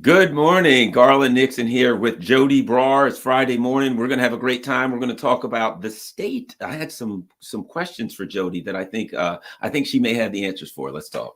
Good morning, Garland Nixon here with Joti Brar. It's Friday morning. We're going to have a great time. We're going to talk about the state. I had some questions for Joti that I think she may have the answers for. Let's talk.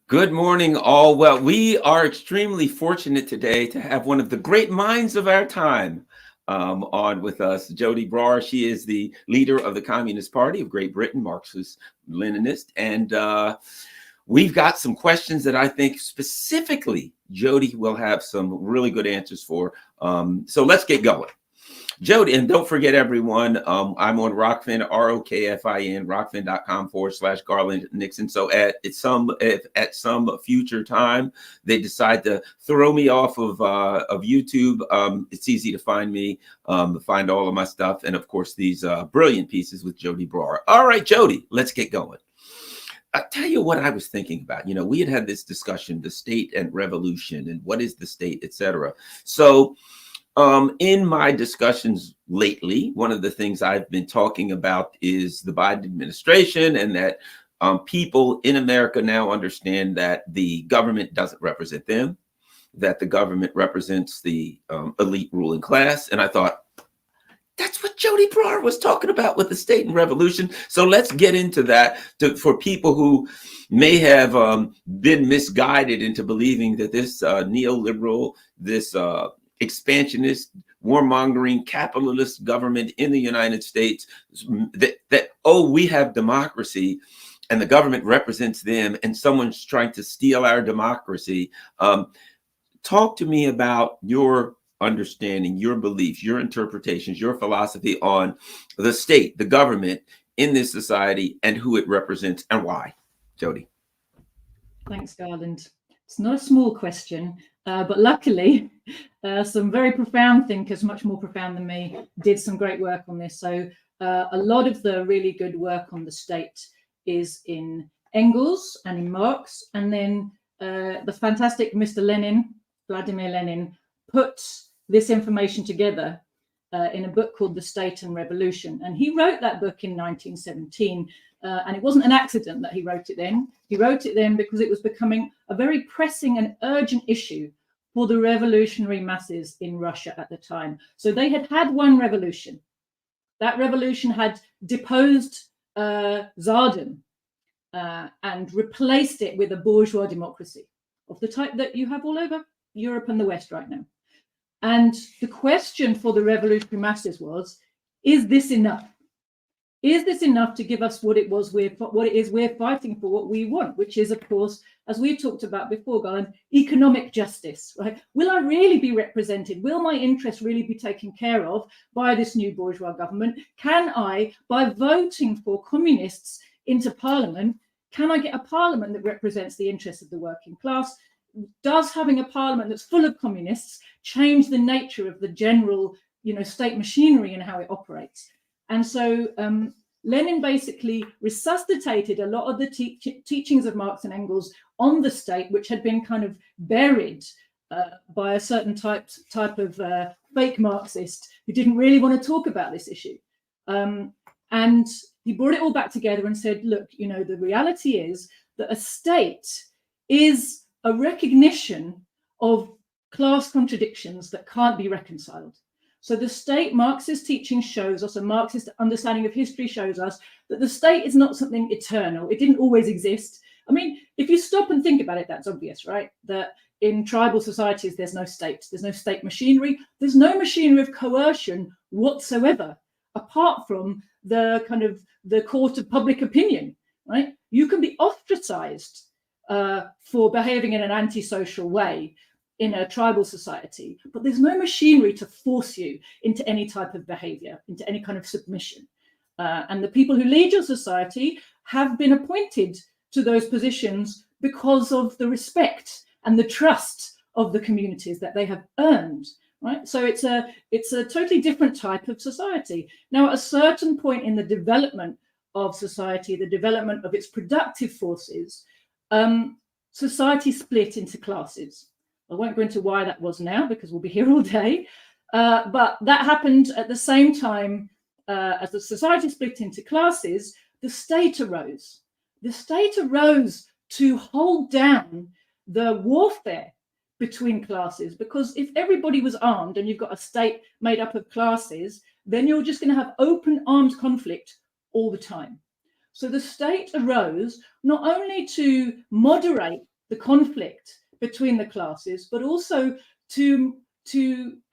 Good morning, all. Well, we are extremely fortunate today to have one of the great minds of our time on with us, Joti Brar. She is the leader of the Communist Party of Great Britain, Marxist Leninist, and we've got some questions that I think specifically Joti will have some really good answers for. So let's get going. Joti, and don't forget everyone, I'm on Rockfin, ROKFIN, rockfin.com/Garland Nixon. So at some future time, they decide to throw me off of YouTube, it's easy to find me, find all of my stuff. And of course, these brilliant pieces with Joti Brar. All right, Joti, let's get going. I'll tell you what I was thinking about. You know, we had this discussion, the state and revolution, and what is the state, etc. So in my discussions lately, one of the things I've been talking about is the Biden administration, and that people in America now understand that the government doesn't represent them, that the government represents the elite ruling class. And I thought, that's what Joti Brar was talking about with the state and revolution. So let's get into that for people who may have been misguided into believing that this neoliberal, this expansionist, warmongering, capitalist government in the United States, that we have democracy and the government represents them and someone's trying to steal our democracy. Talk to me about your understanding, your beliefs, your interpretations, your philosophy on the state, the government in this society, and who it represents and why. Joti. Thanks, Garland. It's not a small question, but luckily some very profound thinkers, much more profound than me, did some great work on this. So a lot of the really good work on the state is in Engels and in Marx, and then the fantastic Mr. Lenin, Vladimir Lenin, put this information together in a book called The State and Revolution. And he wrote that book in 1917. And it wasn't an accident that he wrote it then. He wrote it then because it was becoming a very pressing and urgent issue for the revolutionary masses in Russia at the time. So they had had one revolution. That revolution had deposed Tsardom and replaced it with a bourgeois democracy of the type that you have all over Europe and the West right now. And the question for the revolutionary masses was, is this enough? Is this enough to give us what it is we're fighting for, what we want, which is, of course, as we've talked about before, Garland, economic justice, right? Will I really be represented? Will my interests really be taken care of by this new bourgeois government? Can I, by voting for communists into parliament, can I get a parliament that represents the interests of the working class? Does having a parliament that's full of communists change the nature of the general, state machinery and how it operates? And so Lenin basically resuscitated a lot of the teachings of Marx and Engels on the state, which had been kind of buried by a certain type of fake Marxist who didn't really want to talk about this issue. And he brought it all back together and said, look, the reality is that a state is a recognition of class contradictions that can't be reconciled. So the state, Marxist teaching shows us, a Marxist understanding of history shows us that the state is not something eternal. It didn't always exist. I mean, if you stop and think about it, that's obvious, right? That in tribal societies, there's no state. There's no state machinery. There's no machinery of coercion whatsoever, apart from the kind of the court of public opinion, right? You can be ostracized for behaving in an antisocial way in a tribal society, but there's no machinery to force you into any type of behavior, into any kind of submission. And the people who lead your society have been appointed to those positions because of the respect and the trust of the communities that they have earned. Right, so it's a totally different type of society. Now, at a certain point in the development of society, the development of its productive forces, society split into classes. I won't go into why that was now, because we'll be here all day. But that happened at the same time as the society split into classes. The state arose. The state arose to hold down the warfare between classes, because if everybody was armed and you've got a state made up of classes, then you're just going to have open armed conflict all the time. So the state arose not only to moderate the conflict between the classes, but also to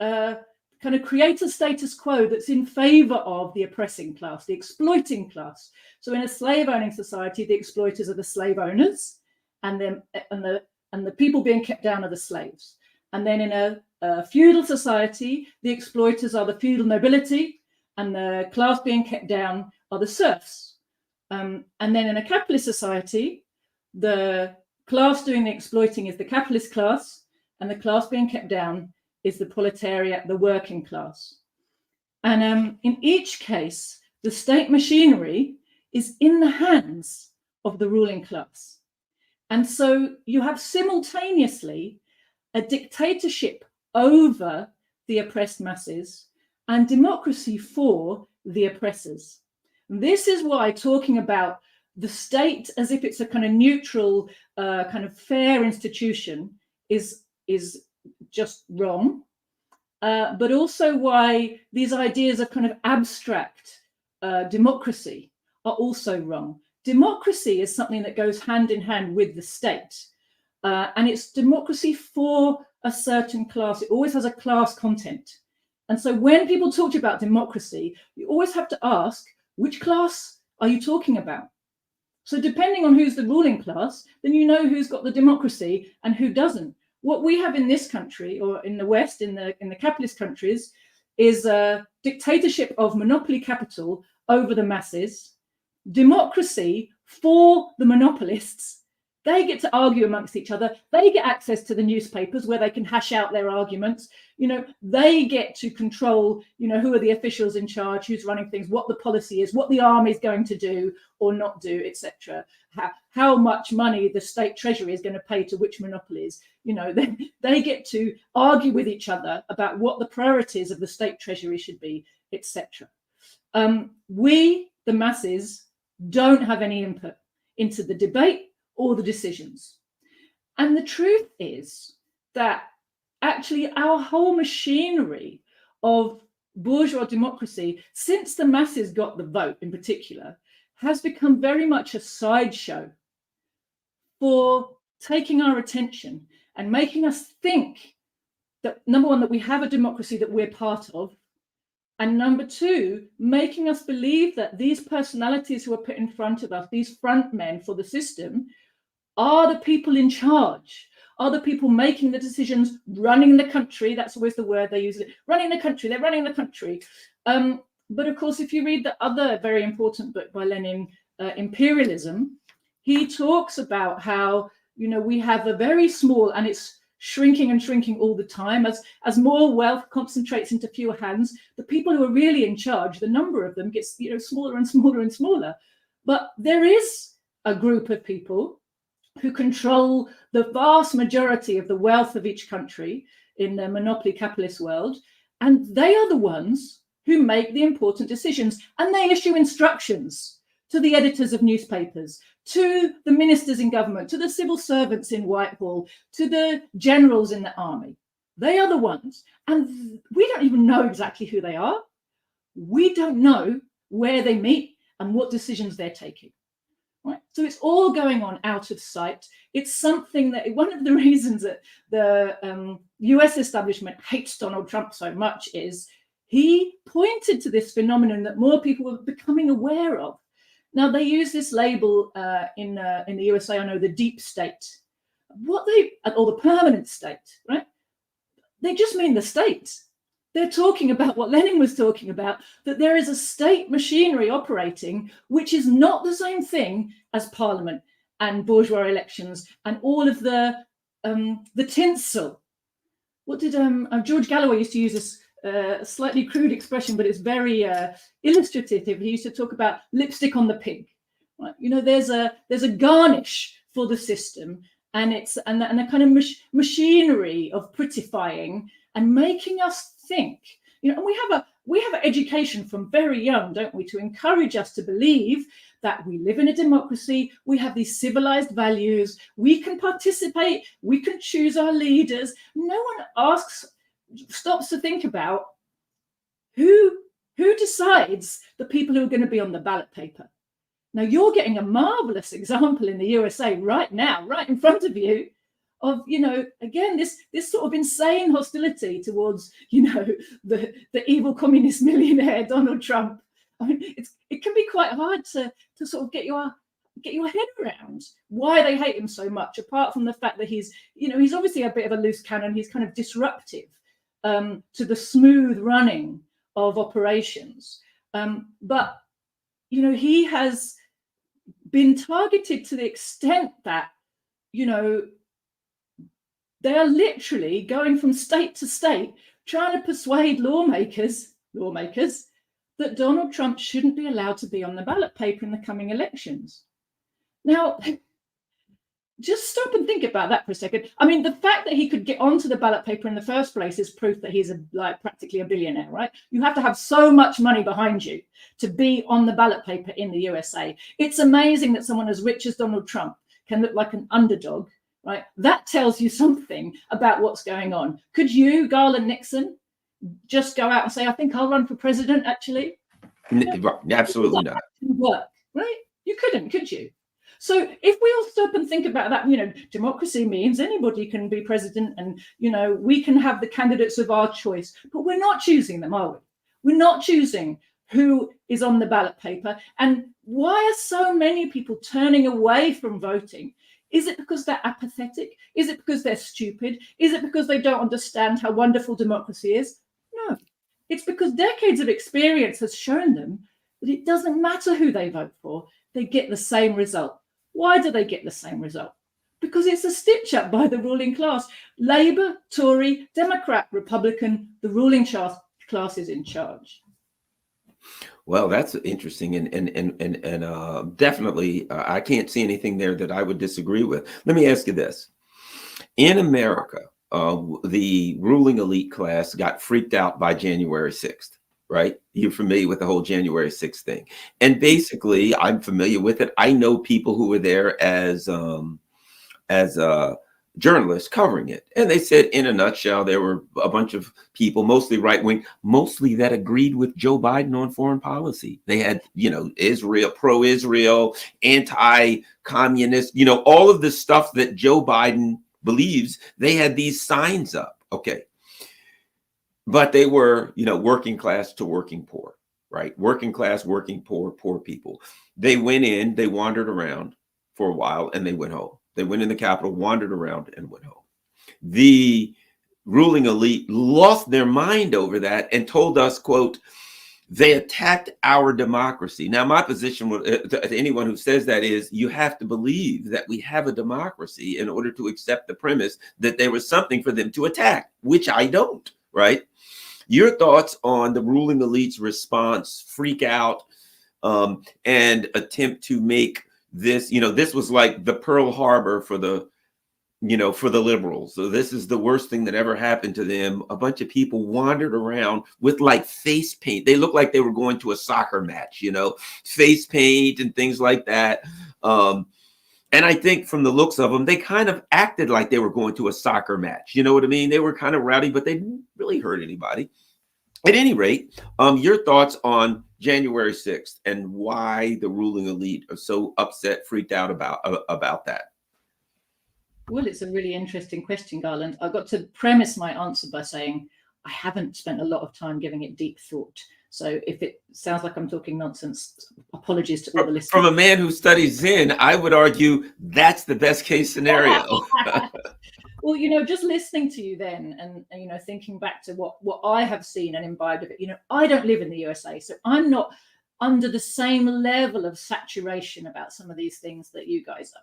kind of create a status quo that's in favor of the oppressing class, the exploiting class. So in a slave owning society, the exploiters are the slave owners, and the people being kept down are the slaves. And then in a feudal society, the exploiters are the feudal nobility, and the class being kept down are the serfs. And then in a capitalist society, the class doing the exploiting is the capitalist class, and the class being kept down is the proletariat, the working class. And in each case, the state machinery is in the hands of the ruling class. And so you have simultaneously a dictatorship over the oppressed masses and democracy for the oppressors. This is why talking about the state as if it's a kind of neutral, kind of fair institution is just wrong. But also why these ideas of kind of abstract democracy are also wrong. Democracy is something that goes hand in hand with the state, and it's democracy for a certain class. It always has a class content. And so when people talk about democracy, you always have to ask, which class are you talking about? So depending on who's the ruling class, then you know who's got the democracy and who doesn't. What we have in this country, or in the West, in the capitalist countries, is a dictatorship of monopoly capital over the masses, democracy for the monopolists. They get to argue amongst each other. They get access to the newspapers where they can hash out their arguments. They get to control, who are the officials in charge, who's running things, what the policy is, what the army is going to do or not do, etc. How much money the state treasury is going to pay to which monopolies. They get to argue with each other about what the priorities of the state treasury should be, etc. We, the masses, don't have any input into the debate or the decisions. And the truth is that actually our whole machinery of bourgeois democracy, since the masses got the vote in particular, has become very much a sideshow for taking our attention and making us think that, number one, that we have a democracy that we're part of, and number two, making us believe that these personalities who are put in front of us, these front men for the system, are the people in charge, are the people making the decisions, running the country. That's always the word they use, running the country, they're running the country. But of course, if you read the other very important book by Lenin, Imperialism, he talks about how, we have a very small, and it's shrinking and shrinking all the time, as more wealth concentrates into fewer hands, the people who are really in charge, the number of them gets smaller and smaller and smaller. But there is a group of people who control the vast majority of the wealth of each country in the monopoly capitalist world, and they are the ones who make the important decisions, and they issue instructions to the editors of newspapers, to the ministers in government, to the civil servants in Whitehall, to the generals in the army. They are the ones. And we don't even know exactly who they are. We don't know where they meet and what decisions they're taking. Right? So it's all going on out of sight. It's something that, one of the reasons that the US establishment hates Donald Trump so much is he pointed to this phenomenon that more people were becoming aware of. Now, they use this label in the USA, I know, the deep state, or the permanent state, right? They just mean the state. They're talking about what Lenin was talking about, that there is a state machinery operating, which is not the same thing as parliament and bourgeois elections and all of the the tinsel. What did George Galloway used to use this slightly crude expression, but it's very illustrative. He used to talk about lipstick on the pig. Right? You know, there's a garnish for the system, and it's and a kind of machinery of prettifying and making us think. You know, and we have an education from very young, don't we, to encourage us to believe that we live in a democracy, we have these civilized values, we can participate, we can choose our leaders. No one stops to think about who decides the people who are going to be on the ballot paper. Now, you're getting a marvelous example in the USA right now, right in front of you, of, you know, again, this sort of insane hostility towards, you know, the evil communist millionaire Donald Trump. I mean, it can be quite hard to sort of get your head around why they hate him so much, apart from the fact that he's obviously a bit of a loose cannon. He's kind of disruptive to the smooth running of operations. But, you know, he has been targeted to the extent that, you know, they are literally going from state to state trying to persuade lawmakers that Donald Trump shouldn't be allowed to be on the ballot paper in the coming elections. Now, just stop and think about that for a second. I mean, the fact that he could get onto the ballot paper in the first place is proof that he's practically a billionaire, right? You have to have so much money behind you to be on the ballot paper in the USA. It's amazing that someone as rich as Donald Trump can look like an underdog, right? That tells you something about what's going on. Could you, Garland Nixon, just go out and say, I think I'll run for president, actually? Absolutely not. Work, right? You couldn't, could you? So if we all stop and think about that, you know, democracy means anybody can be president and, you know, we can have the candidates of our choice, but we're not choosing them, are we? We're not choosing who is on the ballot paper. And why are so many people turning away from voting? Is it because they're apathetic? Is it because they're stupid? Is it because they don't understand how wonderful democracy is? No, it's because decades of experience has shown them that it doesn't matter who they vote for, they get the same result. Why do they get the same result? Because it's a stitch up by the ruling class. Labour, Tory, Democrat, Republican, the ruling class is in charge. Well, that's interesting, and definitely, I can't see anything there that I would disagree with. Let me ask you this: in America, the ruling elite class got freaked out by January 6th, right? You're familiar with the whole January 6th thing, and basically, I'm familiar with it. I know people who were there as journalists covering it. And they said, in a nutshell, there were a bunch of people, mostly right wing, mostly that agreed with Joe Biden on foreign policy. They had, you know, Israel, pro-Israel, anti-communist, you know, all of the stuff that Joe Biden believes. They had these signs up. Okay. But they were, you know, working class to working poor, right? Working class, working poor, poor people. They went in, they wandered around for a while, and they went home. They went in the Capitol, wandered around, and went home. The ruling elite lost their mind over that and told us, quote, they attacked our democracy. Now, my position to anyone who says that is, you have to believe that we have a democracy in order to accept the premise that there was something for them to attack, which I don't, right? Your thoughts on the ruling elite's response, freak out, and attempt to make this, you know, this was like the Pearl Harbor for the, you know, for the liberals. So this is the worst thing that ever happened to them. A bunch of people wandered around with like face paint. They looked like they were going to a soccer match, you know, face paint and things like that. And I think from the looks of them, they kind of acted like they were going to a soccer match. You know what I mean? They were kind of rowdy, but they didn't really hurt anybody. At any rate, your thoughts on January 6th and why the ruling elite are so upset, freaked out about that? Well, it's a really interesting question, Garland. I've got to premise my answer by saying I haven't spent a lot of time giving it deep thought. So if it sounds like I'm talking nonsense, apologies to all the listeners. From a man who studies Zen, I would argue that's the best case scenario. Well, you know, just listening to you then and you know, thinking back to what I have seen and imbibed of it, you know, I don't live in the USA, so I'm not under the same level of saturation about some of these things that you guys are.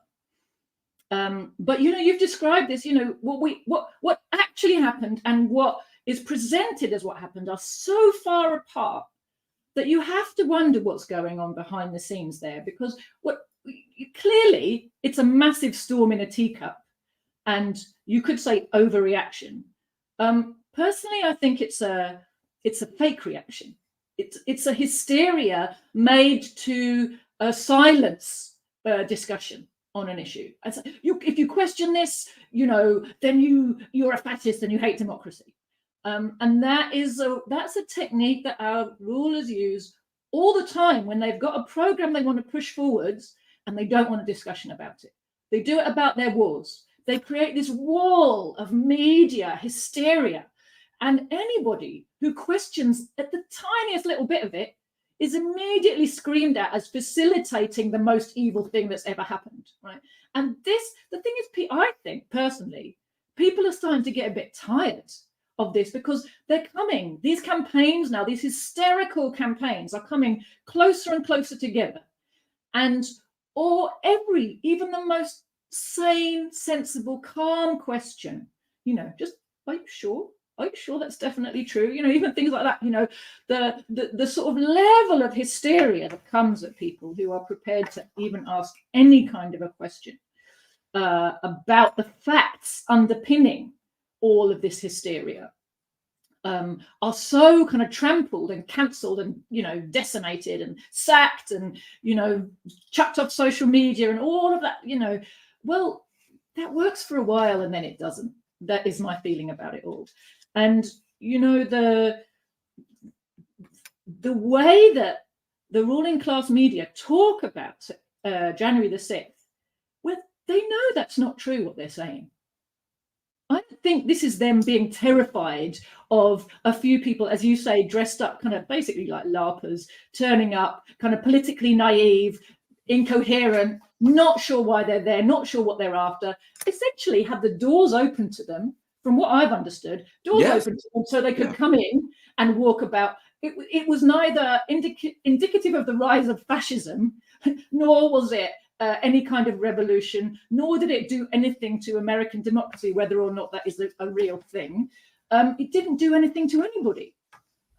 But you've described this. What actually happened and what is presented as what happened are so far apart that you have to wonder what's going on behind the scenes there, because clearly it's a massive storm in a teacup, and you could say overreaction. Personally, I think it's a fake reaction. It's a hysteria made to silence discussion on an issue. If you question this, then you're a fascist and you hate democracy. And that's a technique that our rulers use all the time when they've got a program they want to push forwards and they don't want a discussion about it. They do it about their wars. They create this wall of media hysteria, and anybody who questions at the tiniest little bit of it is immediately screamed at as facilitating the most evil thing that's ever happened, right? And the thing is, I think personally, people are starting to get a bit tired of this, because these campaigns now, these hysterical campaigns are coming closer and closer together. And even the most sane, sensible, calm question, just, are you sure? Are you sure that's definitely true? Even things like that, the sort of level of hysteria that comes at people who are prepared to even ask any kind of a question about the facts underpinning all of this hysteria are so kind of trampled and cancelled and decimated and sacked and chucked off social media and all of that. Well, that works for a while and then it doesn't. That is my feeling about it all. And the way that the ruling class media talk about January the 6th, well, they know that's not true what they're saying. I don't think this is them being terrified of a few people, as you say, dressed up kind of basically like LARPers, turning up, kind of politically naive, incoherent, not sure why they're there, not sure what they're after, essentially had the doors open to them, from what I've understood, doors open to them so they could come in and walk about. It was neither indicative of the rise of fascism, nor was it any kind of revolution, nor did it do anything to American democracy, whether or not that is a real thing. It didn't do anything to anybody.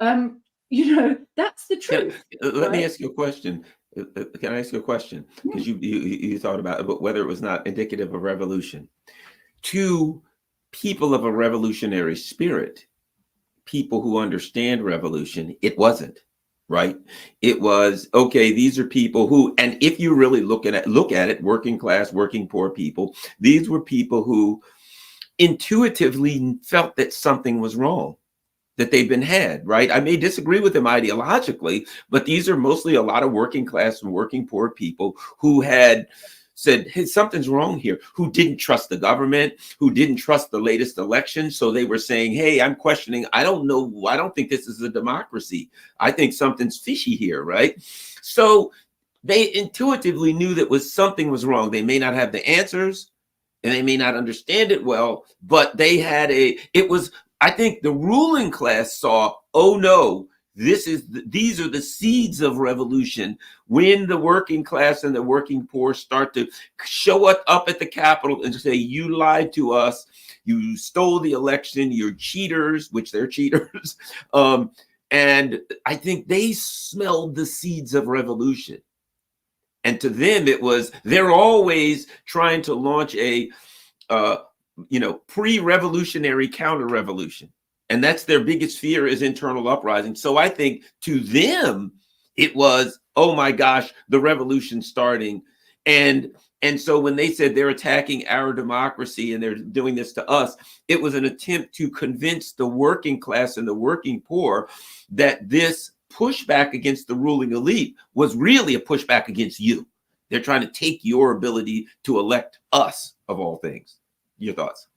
That's the truth. Let me ask you a question. Can I ask you a question? Because you thought about whether it was not indicative of revolution. To people of a revolutionary spirit, people who understand revolution, it wasn't. Right? It was, okay, these are people who, and if you really look at it, working class, working poor people, these were people who intuitively felt that something was wrong, that they've been had, right? I may disagree with them ideologically, but these are mostly a lot of working class and working poor people who had said, hey, something's wrong here, who didn't trust the government, who didn't trust the latest election. So they were saying, hey, I'm questioning. I don't know. I don't think this is a democracy. I think something's fishy here, right? So they intuitively knew that something was wrong. They may not have the answers and they may not understand it well, but they had I think the ruling class saw, oh no, these are the seeds of revolution. When the working class and the working poor start to show up at the Capitol and say, you lied to us, you stole the election, you're cheaters, which they're cheaters. And I think they smelled the seeds of revolution. And to them, they're always trying to launch a, pre-revolutionary counter-revolution. And that's their biggest fear, is internal uprising. So I think to them, it was, oh my gosh, the revolution's starting. And so when they said they're attacking our democracy and they're doing this to us, it was an attempt to convince the working class and the working poor that this pushback against the ruling elite was really a pushback against you. They're trying to take your ability to elect us, of all things. Your thoughts?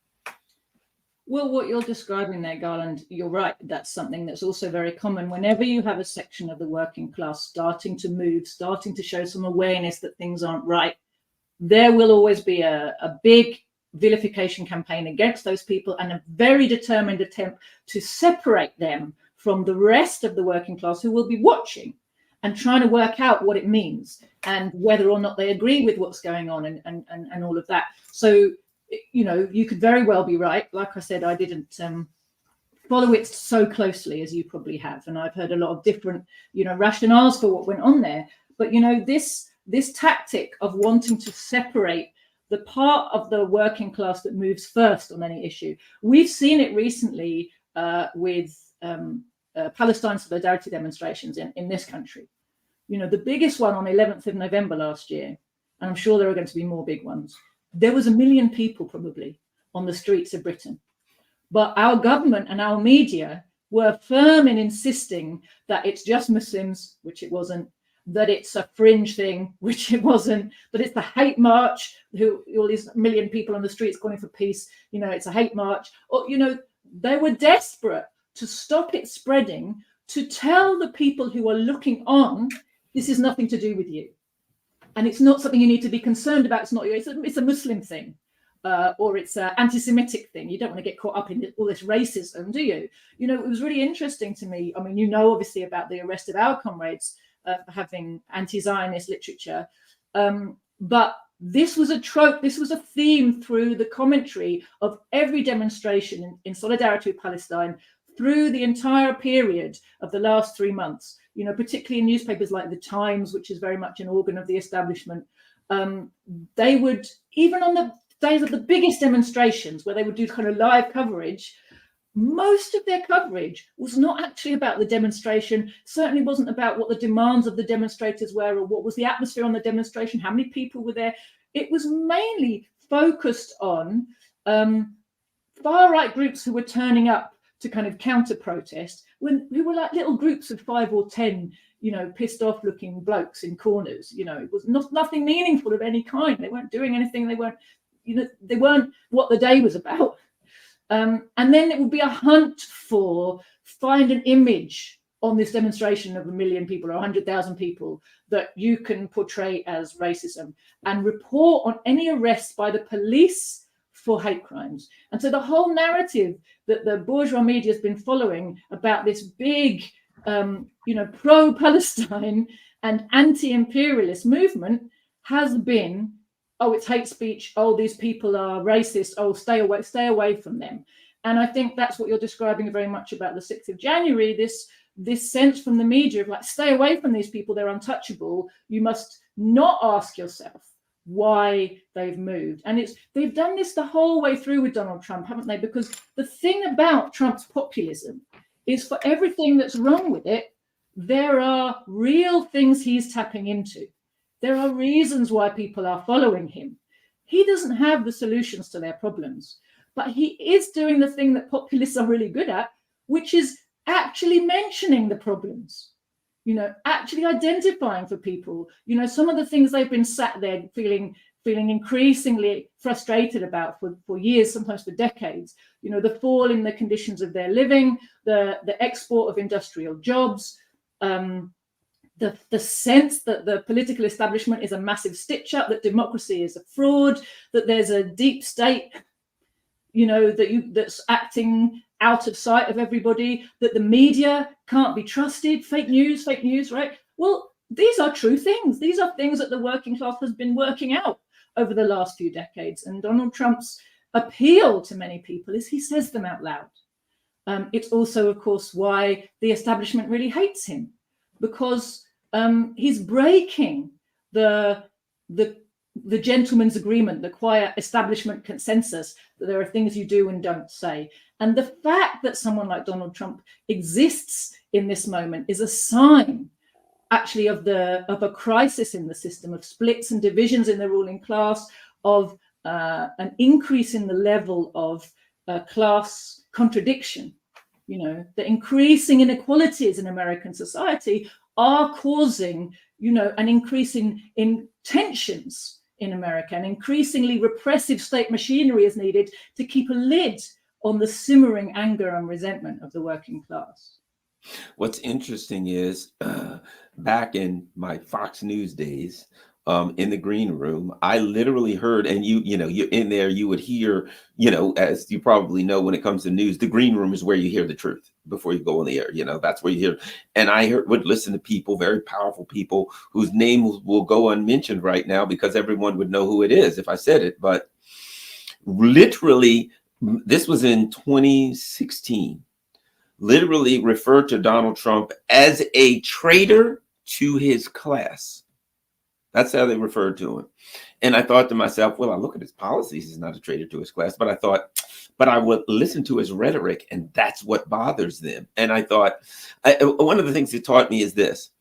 Well, what you're describing there, Garland, you're right. That's something that's also very common. Whenever you have a section of the working class starting to move, starting to show some awareness that things aren't right, there will always be a big vilification campaign against those people and a very determined attempt to separate them from the rest of the working class who will be watching and trying to work out what it means and whether or not they agree with what's going on and all of that. So, you know, you could very well be right. Like I said, I didn't follow it so closely as you probably have, and I've heard a lot of different, you know, rationales for what went on there. But, you know, this tactic of wanting to separate the part of the working class that moves first on any issue, we've seen it recently with Palestine solidarity demonstrations in this country. You know, the biggest one on 11th of November last year, and I'm sure there are going to be more big ones, there was 1 million people probably on the streets of Britain. But our government and our media were firm in insisting that it's just Muslims, which it wasn't, that it's a fringe thing, which it wasn't, that it's the hate march, all these 1 million people on the streets calling for peace, you know, it's a hate march. Or, you know, they were desperate to stop it spreading, to tell the people who are looking on, this is nothing to do with you. And it's not something you need to be concerned about. It's not you. It's a Muslim thing, or it's an anti-Semitic thing. You don't want to get caught up in all this racism, do you? You know, it was really interesting to me. I mean, you know, obviously about the arrest of our comrades for having anti-Zionist literature, but this was a trope. This was a theme through the commentary of every demonstration in solidarity with Palestine through the entire period of the last 3 months. You know, particularly in newspapers like The Times, which is very much an organ of the establishment, they would, even on the days of the biggest demonstrations where they would do kind of live coverage, most of their coverage was not actually about the demonstration, certainly wasn't about what the demands of the demonstrators were or what was the atmosphere on the demonstration, how many people were there. It was mainly focused on far-right groups who were turning up to kind of counter-protest, who were like little groups of 5 or 10, you know, pissed off looking blokes in corners. You know, it was nothing meaningful of any kind. They weren't doing anything. They weren't, you know, they weren't what the day was about. And then it would be a hunt for, find an image on this demonstration of 1 million people or 100,000 people that you can portray as racism and report on any arrests by the police for hate crimes. And so the whole narrative that the bourgeois media has been following about this big, you know, pro-Palestine and anti-imperialist movement has been, oh, it's hate speech. Oh, these people are racist. Oh, stay away from them. And I think that's what you're describing very much about the 6th of January, this sense from the media of like, stay away from these people. They're untouchable. You must not ask yourself why they've moved. And they've done this the whole way through with Donald Trump, haven't they? Because the thing about Trump's populism is, for everything that's wrong with it, there are real things he's tapping into. There are reasons why people are following him. He doesn't have the solutions to their problems, but he is doing the thing that populists are really good at, which is actually mentioning the problems. You know, actually identifying for people, you know, some of the things they've been sat there feeling increasingly frustrated about for years, sometimes for decades. You know, the fall in the conditions of their living, the export of industrial jobs, the sense that the political establishment is a massive stitch-up, that democracy is a fraud, that there's a deep state, you know, that's acting out of sight of everybody, that the media can't be trusted, fake news, right? Well, these are true things. These are things that the working class has been working out over the last few decades. And Donald Trump's appeal to many people is he says them out loud. It's also, of course, why the establishment really hates him, because he's breaking the gentleman's agreement, the quiet establishment consensus that there are things you do and don't say. And the fact that someone like Donald Trump exists in this moment is a sign, actually, of a crisis in the system, of splits and divisions in the ruling class, of an increase in the level of class contradiction. You know, the increasing inequalities in American society are causing, you know, an increase in tensions in America. And increasingly repressive state machinery is needed to keep a lid on the simmering anger and resentment of the working class. What's interesting is back in my Fox News days, in the green room, I literally heard, and you're in there, you would hear, as you probably know, when it comes to news, the green room is where you hear the truth before you go on the air. That's where you hear. And would listen to people, very powerful people whose names will go unmentioned right now because everyone would know who it is if I said it. But literally, this was in 2016, literally referred to Donald Trump as a traitor to his class. That's how they referred to him. And I thought to myself, well, I look at his policies, he's not a traitor to his class. But I thought, but I would listen to his rhetoric, and that's what bothers them. And I thought, one of the things it taught me is this.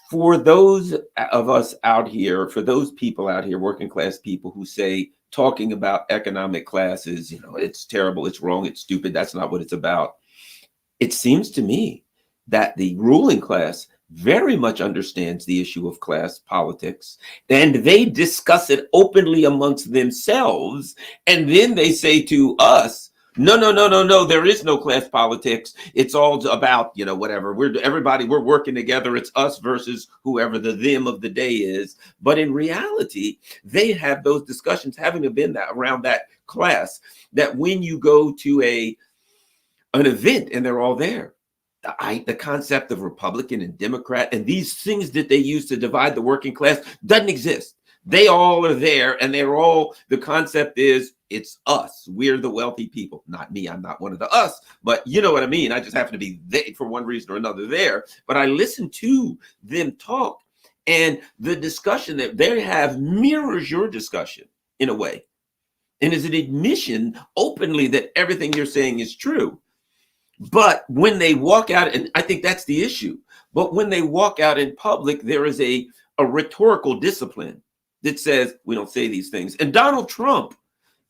For those of us out here, for those people out here, working class people who say talking about economic classes, it's terrible, it's wrong, it's stupid, that's not what it's about. It seems to me that the ruling class very much understands the issue of class politics, and they discuss it openly amongst themselves. And then they say to us, no, there is no class politics. It's all about, whatever. We're working together. It's us versus whoever the them of the day is. But in reality, they have those discussions, having been around that class, that when you go to an event and they're all there, the concept of Republican and Democrat and these things that they use to divide the working class doesn't exist. They all are there, and the concept is it's us. We're the wealthy people. Not me. I'm not one of the us, but you know what I mean. I just happen to be there for one reason or another there. But I listen to them talk, and the discussion that they have mirrors your discussion in a way, and is an admission openly that everything you're saying is true. But when they walk out, and I think that's the issue, but when they walk out in public, there is a rhetorical discipline that says, we don't say these things. And Donald Trump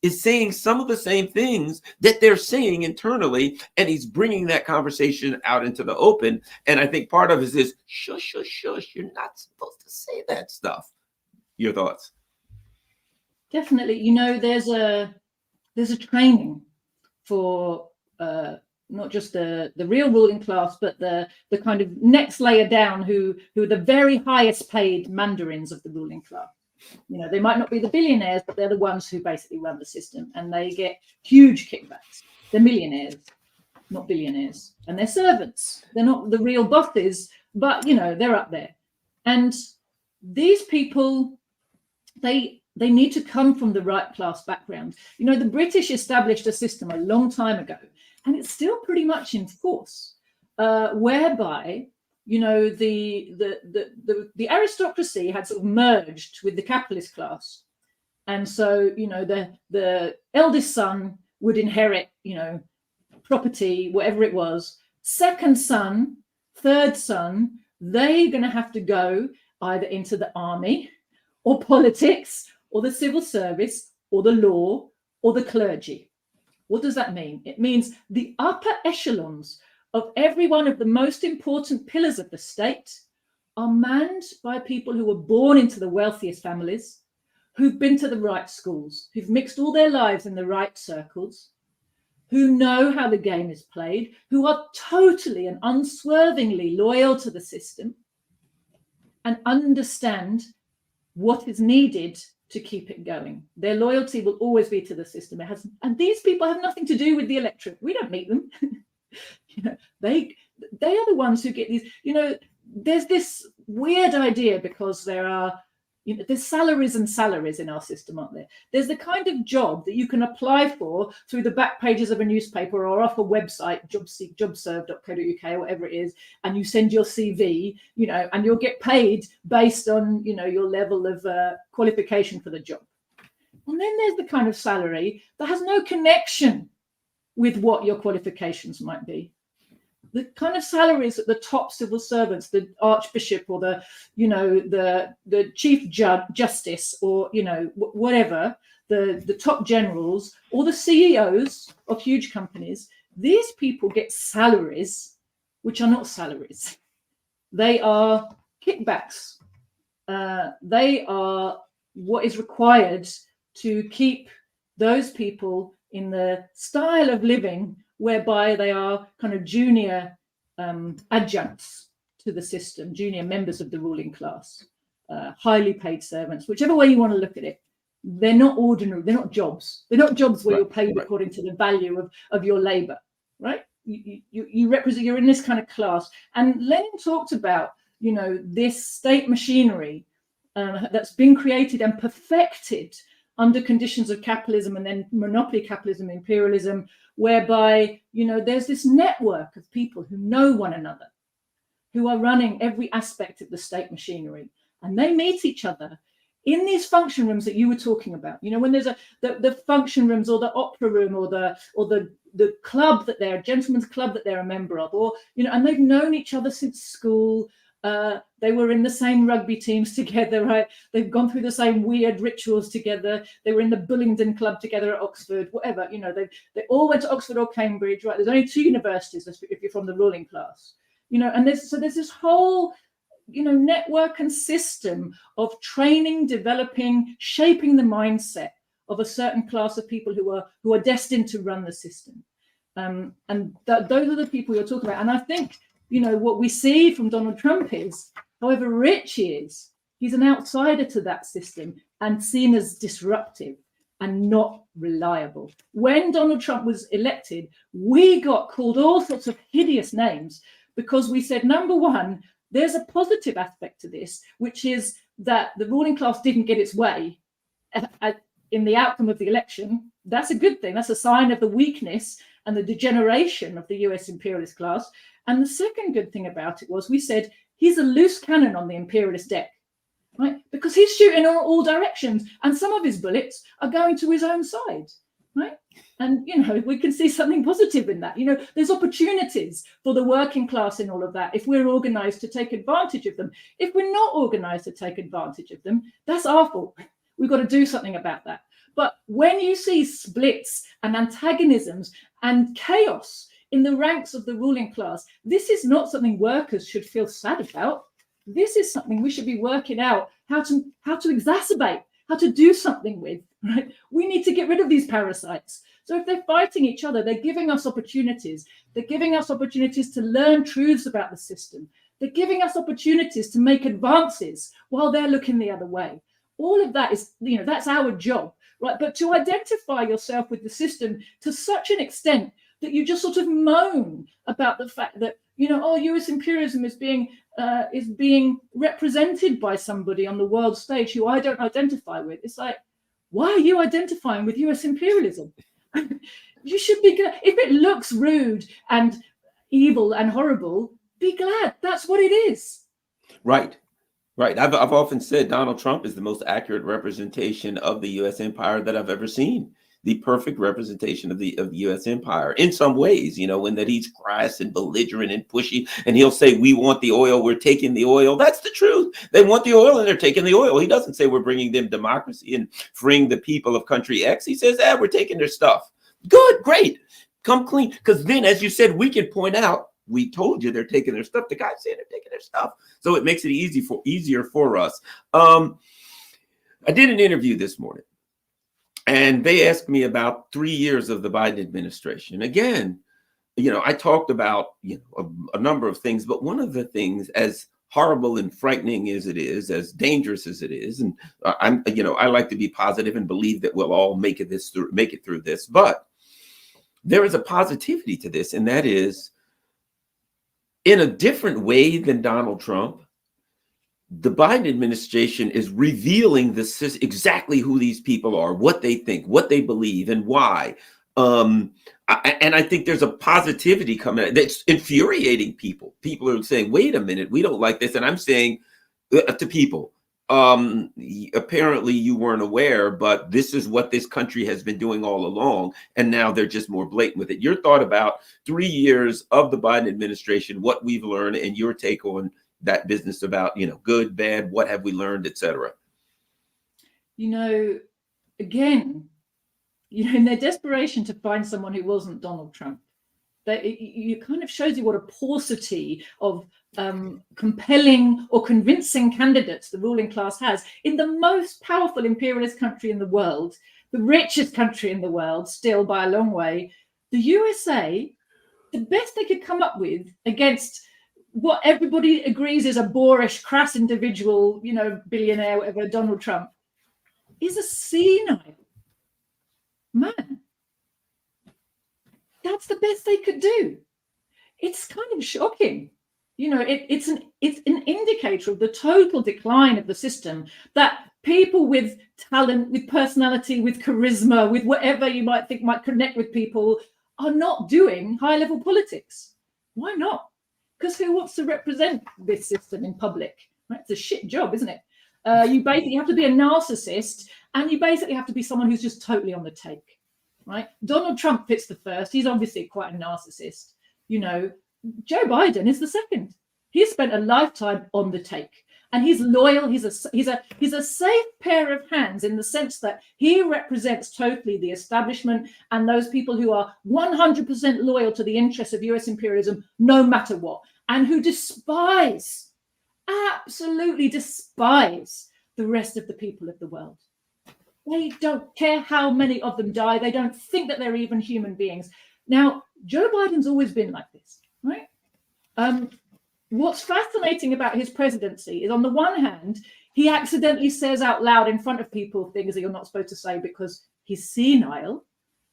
is saying some of the same things that they're saying internally, and he's bringing that conversation out into the open. And I think part of it is shush, shush, shush. You're not supposed to say that stuff. Your thoughts? Definitely. There's a training for not just the real ruling class, but the kind of next layer down who are the very highest paid mandarins of the ruling class. They might not be the billionaires, but they're the ones who basically run the system, and they get huge kickbacks. They're millionaires, not billionaires, and they're servants. They're not the real bosses, but they're up there. And these people, they need to come from the right class background. The British established a system a long time ago, and it's still pretty much in force, whereby the aristocracy had sort of merged with the capitalist class, and so the eldest son would inherit property, whatever it was. Second son, third son, they're going to have to go either into the army or politics or the civil service or the law or the clergy. What does that mean? It means the upper echelons of every one of the most important pillars of the state are manned by people who were born into the wealthiest families, who've been to the right schools, who've mixed all their lives in the right circles, who know how the game is played, who are totally and unswervingly loyal to the system and understand what is needed to keep it going. Their loyalty will always be to the system. And these people have nothing to do with the electorate. We don't meet them. They are the ones who get these. There's this weird idea, because there are there's salaries and salaries in our system, aren't there? There's the kind of job that you can apply for through the back pages of a newspaper or off a website, jobserve.co.uk or whatever it is, and you send your CV, and you'll get paid based on your level of qualification for the job. And then there's the kind of salary that has no connection with what your qualifications might be. The kind of salaries that the top civil servants, the archbishop or the chief justice or whatever, the top generals or the CEOs of huge companies, these people get salaries which are not salaries. They are kickbacks. They are what is required to keep those people in the style of living whereby they are kind of junior adjuncts to the system, junior members of the ruling class. highly paid servants, whichever way you want to look at it. They're not ordinary. They're not jobs. They're not jobs where you're paid according to the value of your labor, right? You represent, you're in this kind of class. And Lenin talked about, this state machinery that's been created and perfected under conditions of capitalism and then monopoly capitalism, imperialism, whereby, there's this network of people who know one another, who are running every aspect of the state machinery. And they meet each other in these function rooms that you were talking about. When there's the function rooms or the opera room or the club that they're a gentleman's club that they're a member of, or and they've known each other since school. They were in the same rugby teams together, right? They've gone through the same weird rituals together. They were in the Bullingdon Club together at Oxford, whatever. They all went to Oxford or Cambridge, right? There's only 2 universities if you're from the ruling class, and there's this whole network and system of training, developing, shaping the mindset of a certain class of people who are destined to run the system. And those are the people you're talking about. And I think, what we see from Donald Trump is, however rich he is, he's an outsider to that system and seen as disruptive and not reliable. When Donald Trump was elected, we got called all sorts of hideous names because we said, number one, there's a positive aspect to this, which is that the ruling class didn't get its way in the outcome of the election. That's a good thing. That's a sign of the weakness and the degeneration of the US imperialist class. And the second good thing about it was we said he's a loose cannon on the imperialist deck, right? Because he's shooting in all directions and some of his bullets are going to his own side, right? And, we can see something positive in that. There's opportunities for the working class in all of that if we're organized to take advantage of them. If we're not organized to take advantage of them, that's our fault. We've got to do something about that. But when you see splits and antagonisms and chaos in the ranks of the ruling class, this is not something workers should feel sad about. This is something we should be working out how to exacerbate, how to do something with, right? We need to get rid of these parasites. So if they're fighting each other, they're giving us opportunities. They're giving us opportunities to learn truths about the system. They're giving us opportunities to make advances while they're looking the other way. All of that is, that's our job, right? But to identify yourself with the system to such an extent that you just sort of moan about the fact that, US imperialism is being represented by somebody on the world stage who I don't identify with. It's like, why are you identifying with US imperialism? You should be glad. If it looks rude and evil and horrible, be glad. That's what it is. Right. I've often said Donald Trump is the most accurate representation of the U.S. empire that I've ever seen. The perfect representation of the U.S. empire in some ways, when that he's crass and belligerent and pushy, and he'll say, we want the oil, we're taking the oil. That's the truth. They want the oil and they're taking the oil. He doesn't say we're bringing them democracy and freeing the people of country X. He says, we're taking their stuff. Good, great. Come clean. Because then, as you said, we can point out, we told you they're taking their stuff. The guy's saying they're taking their stuff. So it makes it easier for us. I did an interview this morning. And they asked me about 3 years of the Biden administration. Again, I talked about a number of things, but one of the things, as horrible and frightening as it is, as dangerous as it is, and I like to be positive and believe that we'll all make it through this. But there is a positivity to this, and that is, in a different way than Donald Trump, the Biden administration is revealing exactly who these people are, what they think, what they believe, and why. And I think there's a positivity coming that's infuriating people. People are saying, wait a minute, we don't like this. And I'm saying to people, apparently you weren't aware, but this is what this country has been doing all along. And now they're just more blatant with it. Your thought about 3 years of the Biden administration, what we've learned, and your take on that business about, good, bad, what have we learned, et cetera. Again, in their desperation to find someone who wasn't Donald Trump, it kind of shows you what a paucity of compelling or convincing candidates the ruling class has in the most powerful imperialist country in the world, the richest country in the world, still by a long way. The USA, the best they could come up with against what everybody agrees is a boorish, crass individual, you know, billionaire, whatever, Donald Trump, is a senile man. That's the best they could do. It's kind of shocking. You know, it's an indicator of the total decline of the system, that people with talent, with personality, with charisma, with whatever you might think might connect with people are not doing high-level politics. Why not? Because who wants to represent this system in public? Right? It's a shit job, isn't it? You basically have to be a narcissist, and you basically have to be someone who's just totally on the take, right? Donald Trump fits the first. He's obviously quite a narcissist. You know, Joe Biden is the second. He's spent a lifetime on the take, and he's loyal. He's a safe pair of hands in the sense that he represents totally the establishment and those people who are 100% loyal to the interests of US imperialism, no matter what, and who absolutely despise the rest of the people of the world. They don't care how many of them die. They don't think that they're even human beings. Now, Joe Biden's always been like this, right? What's fascinating about his presidency is, on the one hand, he accidentally says out loud in front of people things that you're not supposed to say because he's senile.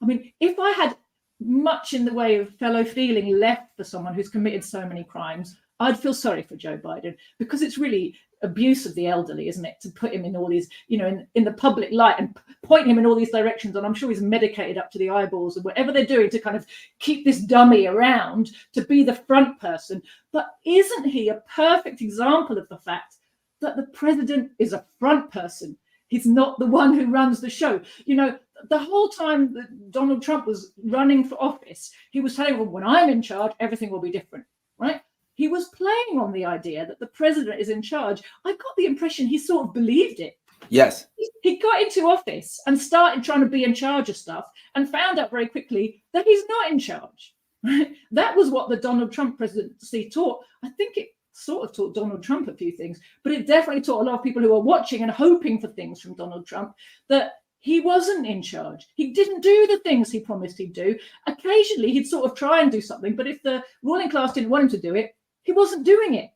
I mean, if I had much in the way of fellow feeling left for someone who's committed so many crimes, I'd feel sorry for Joe Biden, because it's really abuse of the elderly, isn't it, to put him in all these, you know, in the public light and point him in all these directions. And I'm sure he's medicated up to the eyeballs and whatever they're doing to kind of keep this dummy around to be the front person. But isn't he a perfect example of the fact that the president is a front person? He's not the one who runs the show. You know, the whole time that Donald Trump was running for office, he was telling them, when I'm in charge, everything will be different, right? He was playing on the idea that the president is in charge. I got the impression he sort of believed it. Yes. He got into office and started trying to be in charge of stuff and found out very quickly that he's not in charge. Right? That was what the Donald Trump presidency taught. I think it sort of taught Donald Trump a few things, but it definitely taught a lot of people who are watching and hoping for things from Donald Trump that he wasn't in charge. He didn't do the things he promised he'd do. Occasionally, he'd sort of try and do something, but if the ruling class didn't want him to do it, he wasn't doing it.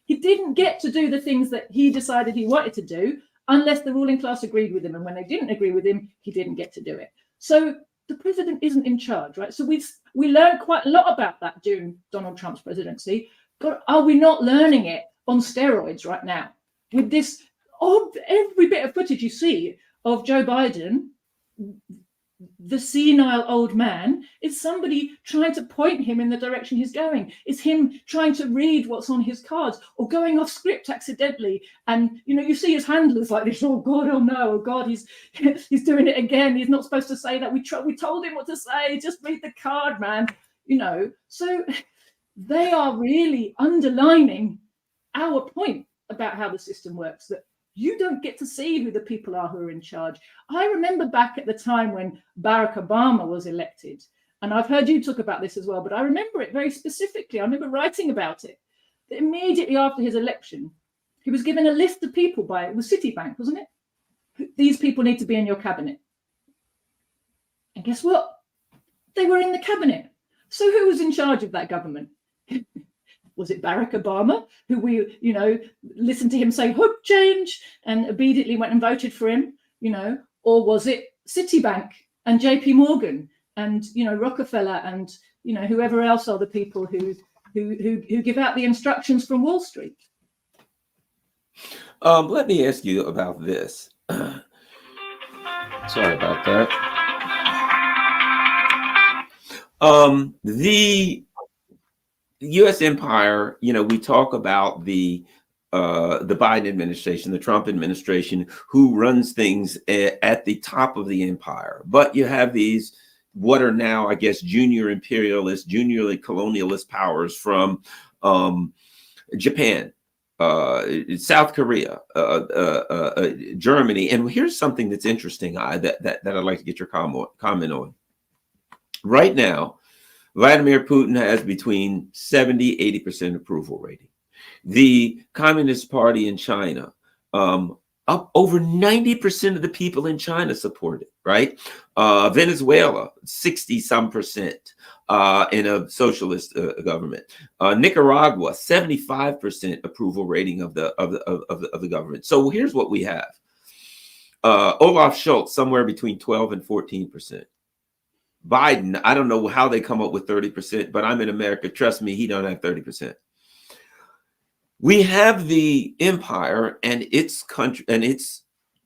He didn't get to do the things that he decided he wanted to do unless the ruling class agreed with him. And when they didn't agree with him, he didn't get to do it. So the president isn't in charge, right? So we learned quite a lot about that during Donald Trump's presidency. But are we not learning it on steroids right now? With this, every bit of footage you see of Joe Biden, the senile old man, is somebody trying to point him in the direction he's going. It's him trying to read what's on his cards or going off script accidentally. And, you know, you see his handlers like this, oh God, oh no, oh God, he's doing it again. He's not supposed to say that. We told him what to say. Just read the card, man. You know, so they are really underlining our point about how the system works, that you don't get to see who the people are who are in charge. I remember back at the time when Barack Obama was elected, and I've heard you talk about this as well, but I remember it very specifically. I remember writing about it. That immediately after his election, he was given a list of people it was Citibank, wasn't it? These people need to be in your cabinet. And guess what? They were in the cabinet. So who was in charge of that government? Was it Barack Obama, who we, you know, listened to him say hope change and obediently went and voted for him, you know? Or was it Citibank and JP Morgan and, you know, Rockefeller and, you know, whoever else are the people who give out the instructions from Wall Street? Let me ask you about this. Sorry about that. The U.S. empire, you know, we talk about the Biden administration, the Trump administration, who runs things at the top of the empire. But you have these, what are now, I guess, junior imperialist, junior colonialist powers from Japan, South Korea, Germany. And here's something that's interesting that I'd like to get your comment on. Right now, Vladimir Putin has between 70-80% approval rating. The Communist Party in China Up over 90% of the people in China support it, right? Venezuela, 60 some percent in a socialist government. Nicaragua, 75% approval rating of the government. So here's what we have. Olaf Scholz, somewhere between 12 and 14%. Biden, I don't know how they come up with 30%, but I'm in America. Trust me, he don't have 30%. We have the empire and its country and its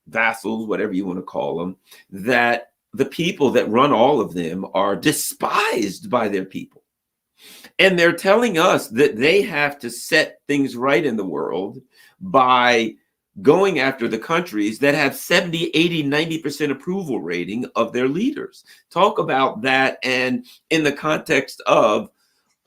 vassals, whatever you want to call them, that the people that run all of them are despised by their people. And they're telling us that they have to set things right in the world by going after the countries that have 70, 80, 90% approval rating of their leaders. Talk about that. And in the context of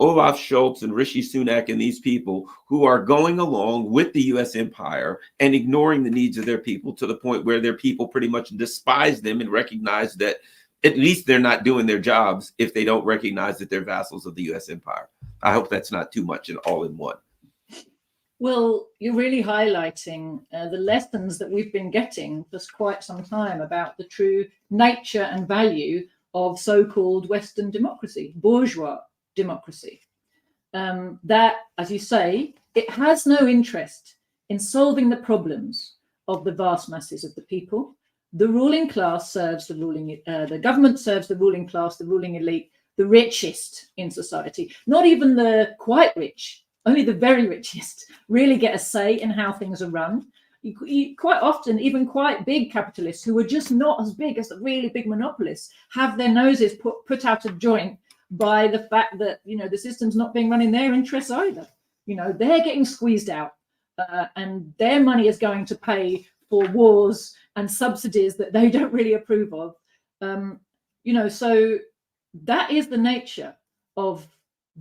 Olaf Scholz and Rishi Sunak and these people who are going along with the US empire and ignoring the needs of their people to the point where their people pretty much despise them and recognize that at least they're not doing their jobs if they don't recognize that they're vassals of the US empire. I hope that's not too much and all in one. Well, you're really highlighting the lessons that we've been getting for quite some time about the true nature and value of so-called Western democracy, bourgeois democracy. That, as you say, it has no interest in solving the problems of the vast masses of the people. The ruling class serves the government serves the ruling class, the ruling elite, the richest in society. Not even the quite rich, only the very richest really get a say in how things are run. You quite often, even quite big capitalists who are just not as big as the really big monopolists have their noses put out of joint by the fact that, you know, the system's not being run in their interests either. You know, they're getting squeezed out and their money is going to pay for wars and subsidies that they don't really approve of. You know, so that is the nature of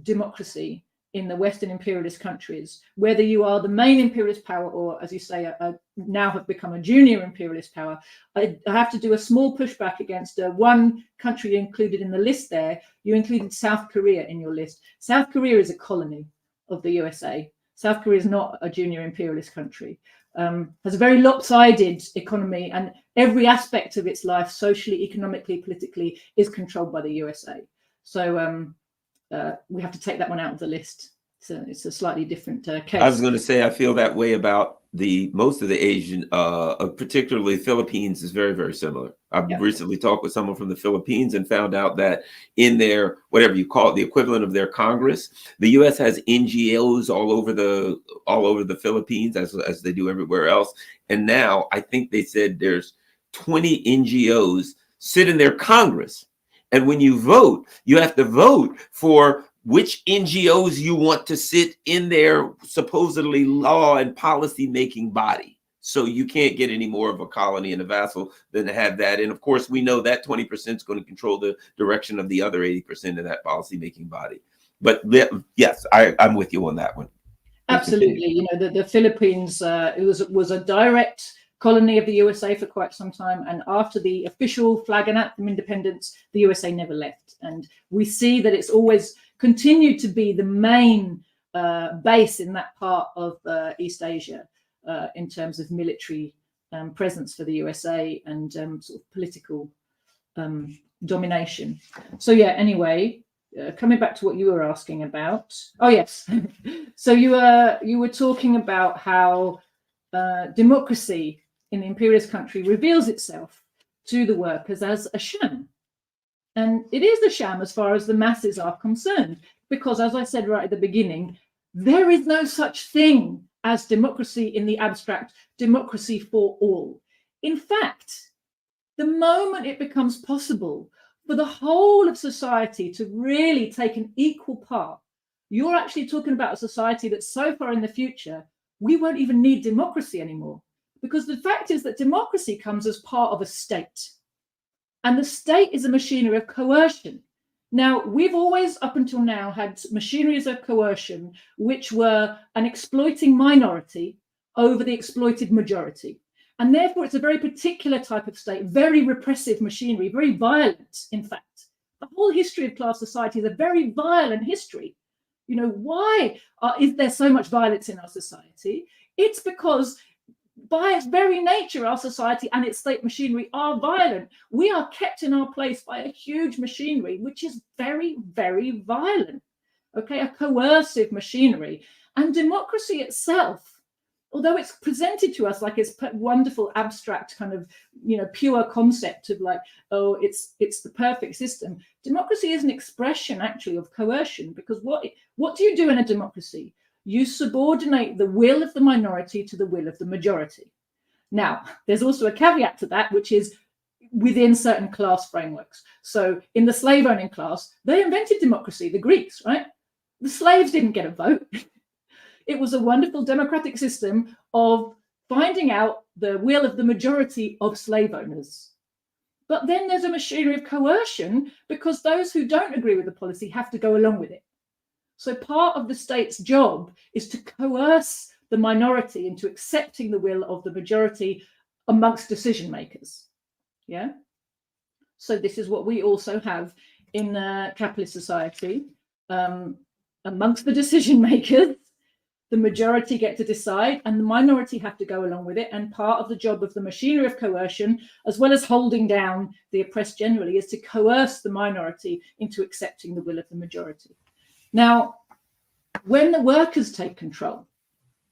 democracy in the Western imperialist countries, whether you are the main imperialist power or, as you say, now have become a junior imperialist power. I have to do a small pushback against one country included in the list there. You included South Korea in your list. South Korea is a colony of the USA. South Korea is not a junior imperialist country. Has a very lopsided economy, and every aspect of its life, socially, economically, politically, is controlled by the USA. So we have to take that one out of the list. So it's a slightly different case. I was going to say, I feel that way about most of the Asian, particularly Philippines is very, very similar. I've recently talked with someone from the Philippines and found out that in their, whatever you call it, the equivalent of their Congress, the US has NGOs all over the Philippines as they do everywhere else. And now I think they said there's 20 NGOs sit in their Congress. And when you vote, you have to vote for which NGOs you want to sit in their supposedly law and policy making body. So you can't get any more of a colony and a vassal than to have that. And of course, we know that 20% is going to control the direction of the other 80% of that policy making body. But yes, I'm with you on that one. Absolutely. You know, the Philippines it was a direct colony of the USA for quite some time, and after the official flag and anthem independence, the USA never left. And we see that it's always continued to be the main base in that part of East Asia in terms of military presence for the USA and sort of political domination. So yeah, anyway, coming back to what you were asking about. Oh yes, so you were talking about how democracy in the imperialist country reveals itself to the workers as a sham. And it is a sham as far as the masses are concerned, because as I said right at the beginning, there is no such thing as democracy in the abstract, democracy for all. In fact, the moment it becomes possible for the whole of society to really take an equal part, you're actually talking about a society that's so far in the future, we won't even need democracy anymore. Because the fact is that democracy comes as part of a state. And the state is a machinery of coercion. Now, we've always, up until now, had machineries of coercion, which were an exploiting minority over the exploited majority. And therefore, it's a very particular type of state, very repressive machinery, very violent, in fact. The whole history of class society is a very violent history. You know, why is there so much violence in our society? It's because by its very nature, our society and its state machinery are violent. We are kept in our place by a huge machinery, which is very, very violent. Okay, a coercive machinery. And democracy itself, although it's presented to us like it's wonderful abstract kind of, pure concept of like, oh, it's the perfect system. Democracy is an expression actually of coercion, because what do you do in a democracy? You subordinate the will of the minority to the will of the majority. Now, there's also a caveat to that, which is within certain class frameworks. So in the slave owning class, they invented democracy, the Greeks, right? The slaves didn't get a vote. It was a wonderful democratic system of finding out the will of the majority of slave owners. But then there's a machinery of coercion, because those who don't agree with the policy have to go along with it. So part of the state's job is to coerce the minority into accepting the will of the majority amongst decision makers. Yeah. So this is what we also have in a capitalist society. Amongst the decision makers, the majority get to decide and the minority have to go along with it. And part of the job of the machinery of coercion, as well as holding down the oppressed generally, is to coerce the minority into accepting the will of the majority. Now, when the workers take control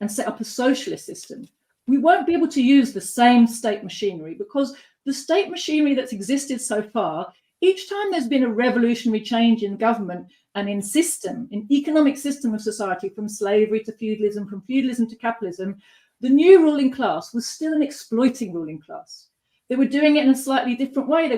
and set up a socialist system, we won't be able to use the same state machinery, because the state machinery that's existed so far, each time there's been a revolutionary change in government and in system, in economic system of society, from slavery to feudalism, from feudalism to capitalism, the new ruling class was still an exploiting ruling class. They were doing it in a slightly different way. They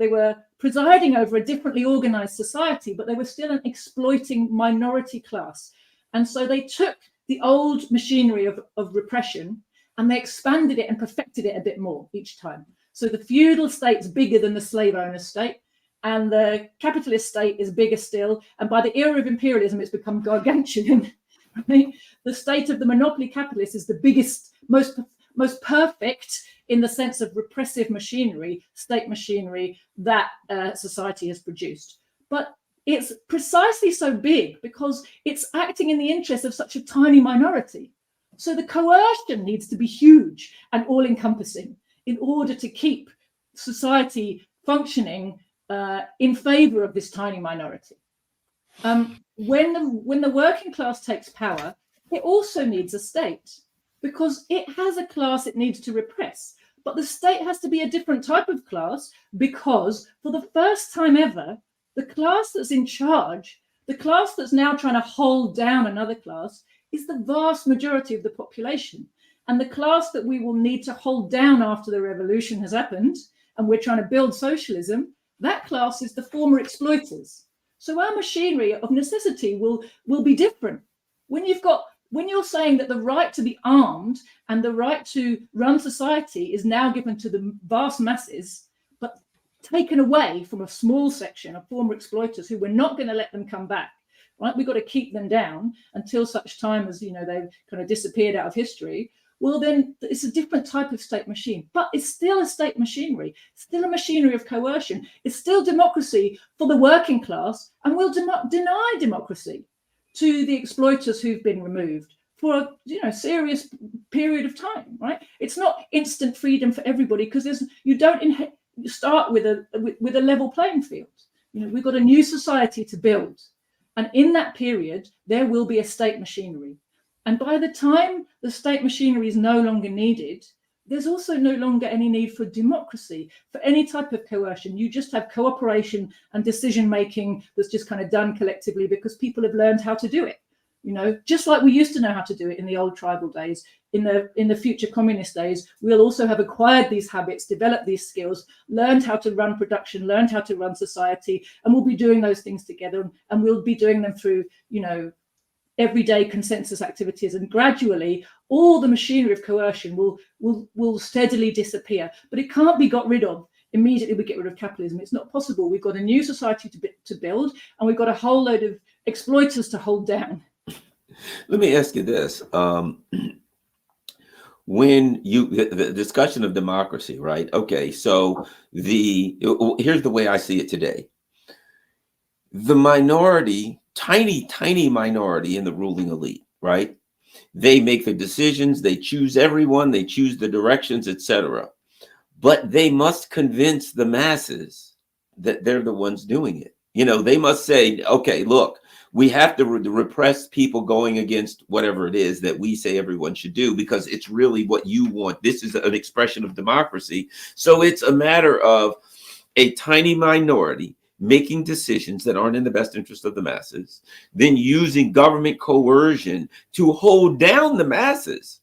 were presiding over a differently organized society, but they were still an exploiting minority class. And so they took the old machinery of repression and they expanded it and perfected it a bit more each time. So the feudal state's bigger than the slave owner state, and the capitalist state is bigger still. And by the era of imperialism, it's become gargantuan. Right? The state of the monopoly capitalist is the biggest, most perfect in the sense of repressive machinery, state machinery that society has produced. But it's precisely so big because it's acting in the interest of such a tiny minority. So the coercion needs to be huge and all-encompassing in order to keep society functioning in favor of this tiny minority. When the working class takes power, it also needs a state, because it has a class it needs to repress. But the state has to be a different type of class, because for the first time ever, the class that's in charge, the class that's now trying to hold down another class, is the vast majority of the population. And the class that we will need to hold down after the revolution has happened, and we're trying to build socialism, that class is the former exploiters. So our machinery of necessity will be different. When you're saying that the right to be armed and the right to run society is now given to the vast masses, but taken away from a small section of former exploiters who we're not going to let them come back, right? We've got to keep them down until such time as, they've kind of disappeared out of history. Well, then it's a different type of state machine, but it's still a state machinery, still a machinery of coercion. It's still democracy for the working class, and we'll deny democracy to the exploiters who've been removed for a serious period of time, right? It's not instant freedom for everybody, because you don't start with a level playing field. We've got a new society to build, and in that period there will be a state machinery. And by the time the state machinery is no longer needed, there's also no longer any need for democracy, for any type of coercion. You just have cooperation and decision making that's just kind of done collectively because people have learned how to do it. Just like we used to know how to do it in the old tribal days, in the future communist days, we'll also have acquired these habits, developed these skills, learned how to run production, learned how to run society, and we'll be doing those things together, and we'll be doing them through, everyday consensus activities, and gradually all the machinery of coercion will steadily disappear. But it can't be got rid of immediately we get rid of capitalism. It's not possible. We've got a new society to build, and we've got a whole load of exploiters to hold down. Let me ask you this. When the discussion of democracy, right? Okay, so here's the way I see it today. The minority, tiny minority in the ruling elite, right, They make the decisions, they choose everyone, they choose the directions, etc. But they must convince the masses that they're the ones doing it. You know, they must say, okay, look, we have to repress people going against whatever it is that we say everyone should do, because it's really what you want. This is an expression of democracy. So it's a matter of a tiny minority making decisions that aren't in the best interest of the masses, then using government coercion to hold down the masses,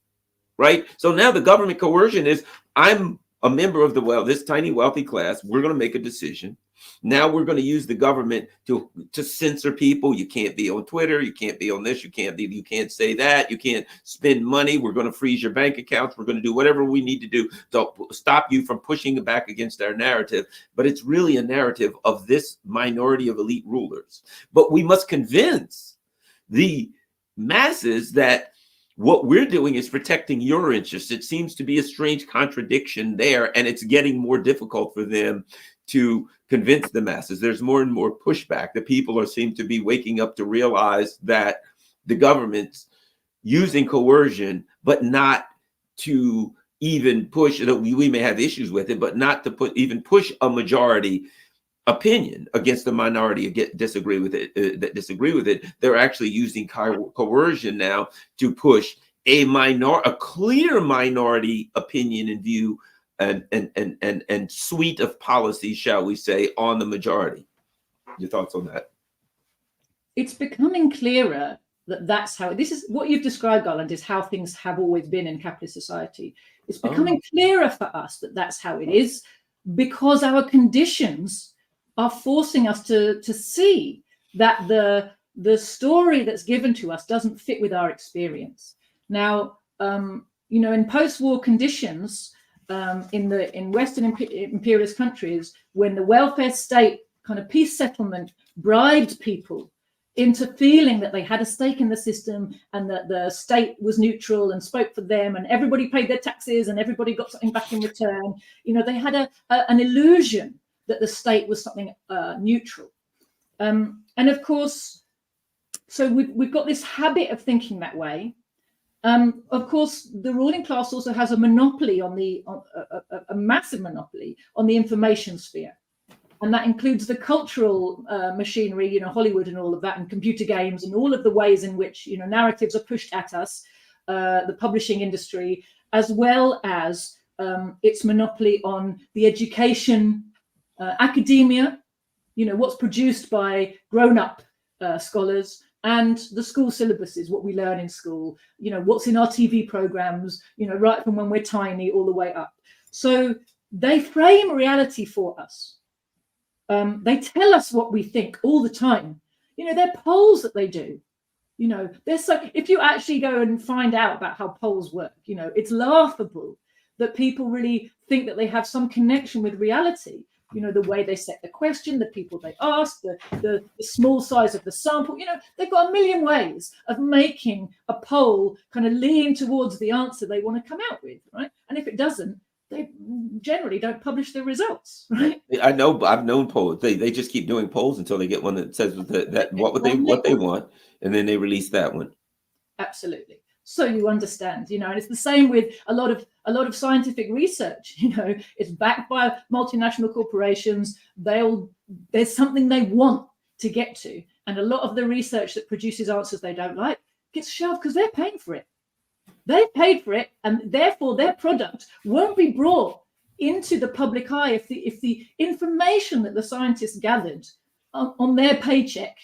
right? So now the government coercion is, I'm a member of this tiny wealthy class. We're going to make a decision. Now we're going to use the government to censor people. You can't be on Twitter. You can't be on this. You can't say that. You can't spend money. We're going to freeze your bank accounts. We're going to do whatever we need to do to stop you from pushing back against our narrative. But it's really a narrative of this minority of elite rulers. But we must convince the masses that what we're doing is protecting your interests. It seems to be a strange contradiction there, and it's getting more difficult for them to convince the masses. There's more and more pushback. The people seem to be waking up to realize that the government's using coercion, but not to even push, we may have issues with it, but not to even push a majority opinion against the minority that disagree with it. They're actually using coercion now to push a clear minority opinion and view and suite of policies, shall we say, on the majority. Your thoughts on that? It's becoming clearer that that's how, this is what you've described, Garland, is how things have always been in capitalist society. It's becoming clearer for us that that's how it is, because our conditions are forcing us to see that the story that's given to us doesn't fit with our experience. Now, you know, in post-war conditions, in Western imperialist countries, when the welfare state kind of peace settlement bribed people into feeling that they had a stake in the system and that the state was neutral and spoke for them, and everybody paid their taxes and everybody got something back in return, you know, they had an illusion that the state was something neutral. And of course, so we've got this habit of thinking that way. Of course, the ruling class also has a monopoly on a massive monopoly on the information sphere. And that includes the cultural machinery, you know, Hollywood and all of that, and computer games and all of the ways in which, you know, narratives are pushed at us, the publishing industry, as well as its monopoly on the education, academia, you know, what's produced by grown-up scholars, and the school syllabuses, what we learn in school, you know, what's in our TV programs, you know, right from when we're tiny all the way up. So they frame reality for us. They tell us what we think all the time. You know, they're polls that they do. You know, if you actually go and find out about how polls work, you know, it's laughable that people really think that they have some connection with reality. You know, the way they set the question, the people they ask, the small size of the sample, you know, they've got a million ways of making a poll kind of lean towards the answer they want to come out with, right? And if it doesn't, they generally don't publish the results, right? I know, I've known polls. They just keep doing polls until they get one that says that what they want, and then they release that one. Absolutely. So you understand, you know, and it's the same with a lot of scientific research. You know, it's backed by multinational corporations. There's something they want to get to, and a lot of the research that produces answers they don't like gets shelved because they're paying for it. They paid for it, and therefore their product won't be brought into the public eye if the information that the scientists gathered on their paycheck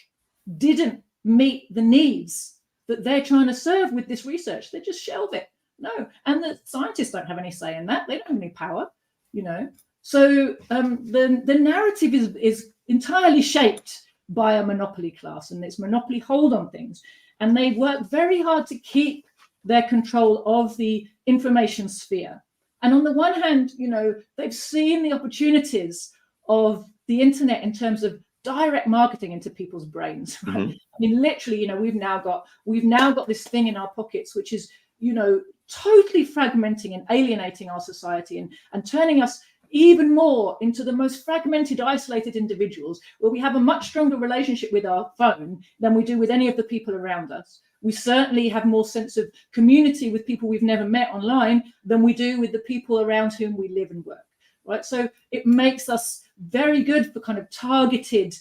didn't meet the needs that they're trying to serve with this research. They just shelve it. No, and the scientists don't have any say in that. They don't have any power, you know. So the narrative is entirely shaped by a monopoly class and its monopoly hold on things, and they work very hard to keep their control of the information sphere. And on the one hand, you know, they've seen the opportunities of the internet in terms of direct marketing into people's brains. Right? Mm-hmm. I mean, literally, you know, we've now got this thing in our pockets, which is, you know, totally fragmenting and alienating our society and turning us even more into the most fragmented, isolated individuals, where we have a much stronger relationship with our phone than we do with any of the people around us. We certainly have more sense of community with people we've never met online than we do with the people around whom we live and work, right? So it makes us very good for kind of targeted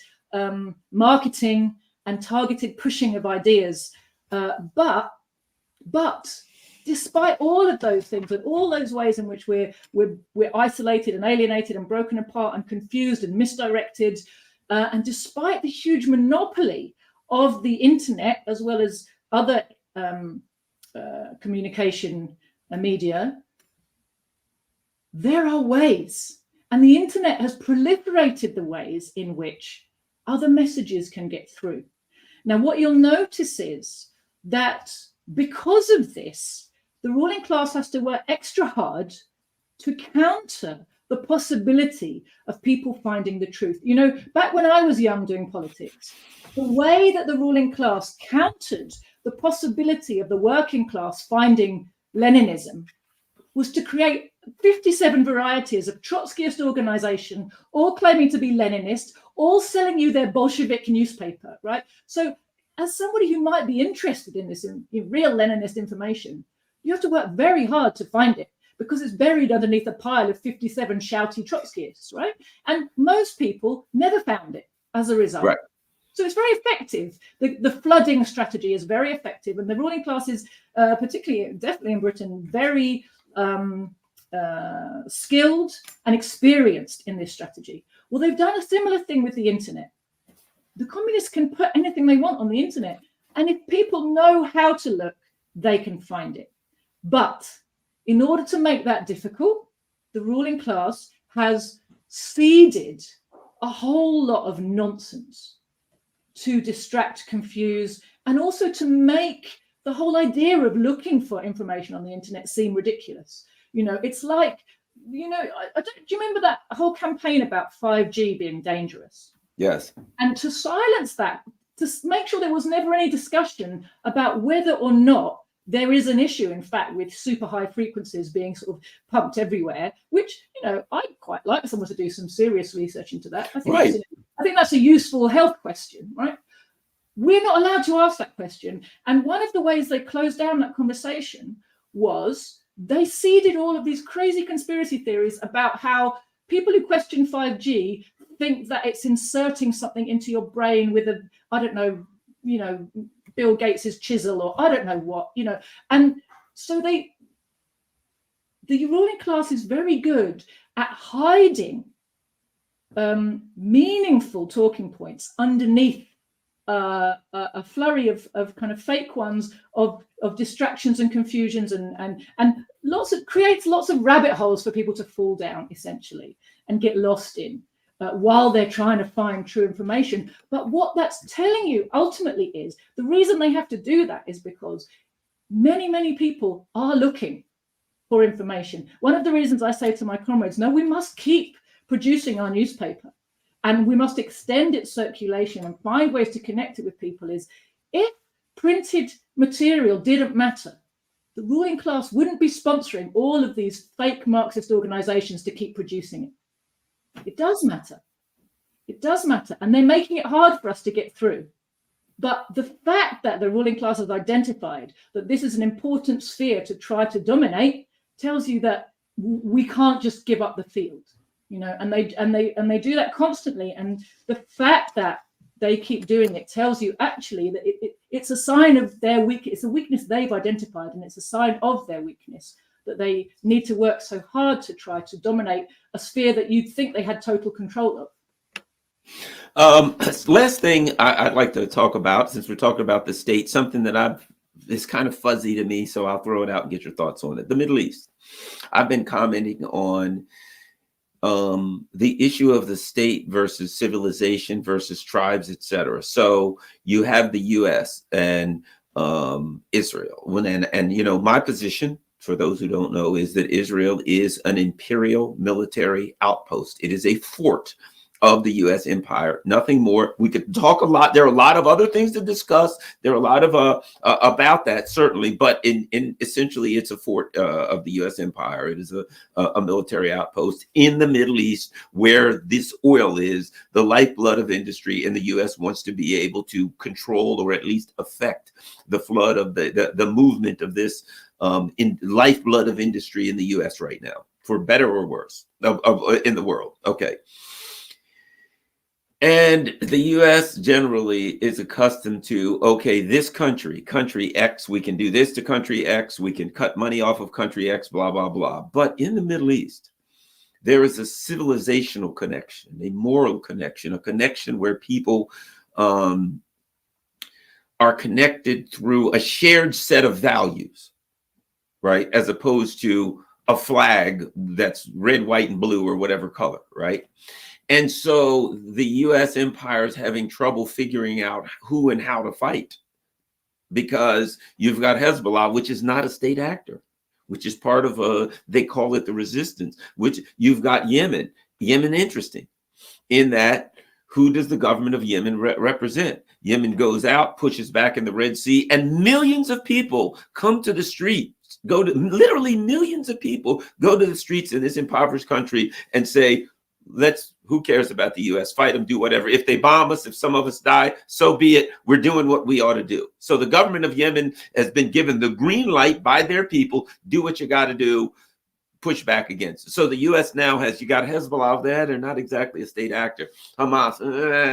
marketing and targeted pushing of ideas. But despite all of those things and all those ways in which we're isolated and alienated and broken apart and confused and misdirected, and despite the huge monopoly of the internet as well as other communication media, there are ways, and the internet has proliferated the ways in which other messages can get through. Now, what you'll notice is that because of this, the ruling class has to work extra hard to counter the possibility of people finding the truth. You know, back when I was young doing politics, the way that the ruling class countered the possibility of the working class finding Leninism was to create 57 varieties of Trotskyist organization, all claiming to be Leninist, all selling you their Bolshevik newspaper, right? So as somebody who might be interested in this, in real Leninist information, you have to work very hard to find it because it's buried underneath a pile of 57 shouty Trotskyists, right? And most people never found it as a result. Right. So it's very effective. The flooding strategy is very effective. And the ruling class is, particularly, definitely in Britain, very skilled and experienced in this strategy. Well, they've done a similar thing with the internet. The communists can put anything they want on the internet. And if people know how to look, they can find it. But in order to make that difficult, the ruling class has seeded a whole lot of nonsense to distract, confuse, and also to make the whole idea of looking for information on the internet seem ridiculous. You know, it's like, you know, do you remember that whole campaign about 5G being dangerous? Yes. And to silence that, to make sure there was never any discussion about whether or not there is an issue, in fact, with super high frequencies being sort of pumped everywhere, which, you know, I'd quite like someone to do some serious research into that. I think that's a useful health question, right? We're not allowed to ask that question. And one of the ways they closed down that conversation was they seeded all of these crazy conspiracy theories about how people who question 5G think that it's inserting something into your brain with a, I don't know, you know, Bill Gates's chisel or I don't know what, you know. And so the ruling class is very good at hiding meaningful talking points underneath a flurry of kind of fake ones of distractions and confusions and creates lots of rabbit holes for people to fall down essentially and get lost in while they're trying to find true information. But what that's telling you ultimately is the reason they have to do that is because many people are looking for information. One of the reasons I say to my comrades, no, we must keep producing our newspaper and we must extend its circulation and find ways to connect it with people is if printed material didn't matter, the ruling class wouldn't be sponsoring all of these fake Marxist organizations to keep producing it. It does matter. It does matter. And they're making it hard for us to get through. But the fact that the ruling class has identified that this is an important sphere to try to dominate tells you that we can't just give up the field, you know, and they do that constantly. And the fact that they keep doing it tells you actually that it's a sign of their weakness. It's a weakness they've identified, and it's a sign of their weakness that they need to work so hard to try to dominate a sphere that you'd think they had total control of. Last thing I'd like to talk about, since we're talking about the state, something that is kind of fuzzy to me, so I'll throw it out and get your thoughts on it. The Middle East. I've been commenting on the issue of the state versus civilization versus tribes, etc. So you have the U.S. and Israel, and you know my position, for those who don't know, is that Israel is an imperial military outpost. It is a fort of the U.S. empire, nothing more. We could talk a lot. There are a lot of other things to discuss. There are a lot of about that, certainly, but in essentially it's a fort of the U.S. empire. It is a military outpost in the Middle East where this oil is the lifeblood of industry, and the U.S. wants to be able to control or at least affect the flood of the movement of this in lifeblood of industry in the U.S. right now, for better or worse, in the world. Okay. And the U.S. generally is accustomed to, okay, this country X, we can do this to country X, we can cut money off of country X, blah, blah, blah. But in the Middle East, there is a civilizational connection, a moral connection, a connection where people are connected through a shared set of values, right? As opposed to a flag that's red, white, and blue or whatever color, right? And so the U.S. empire is having trouble figuring out who and how to fight, because you've got Hezbollah, which is not a state actor, which is part of they call it the resistance, which you've got Yemen. Yemen, interesting in that, who does the government of Yemen represent? Yemen goes out, pushes back in the Red Sea, and millions of people come to the streets, literally millions of people go to the streets in this impoverished country and say, who cares about the U.S.? Fight them, do whatever. If they bomb us, if some of us die, so be it. We're doing what we ought to do. So the government of Yemen has been given the green light by their people. Do what you got to do. Push back against it. So the U.S. now has, you got Hezbollah there. They're not exactly a state actor. Hamas,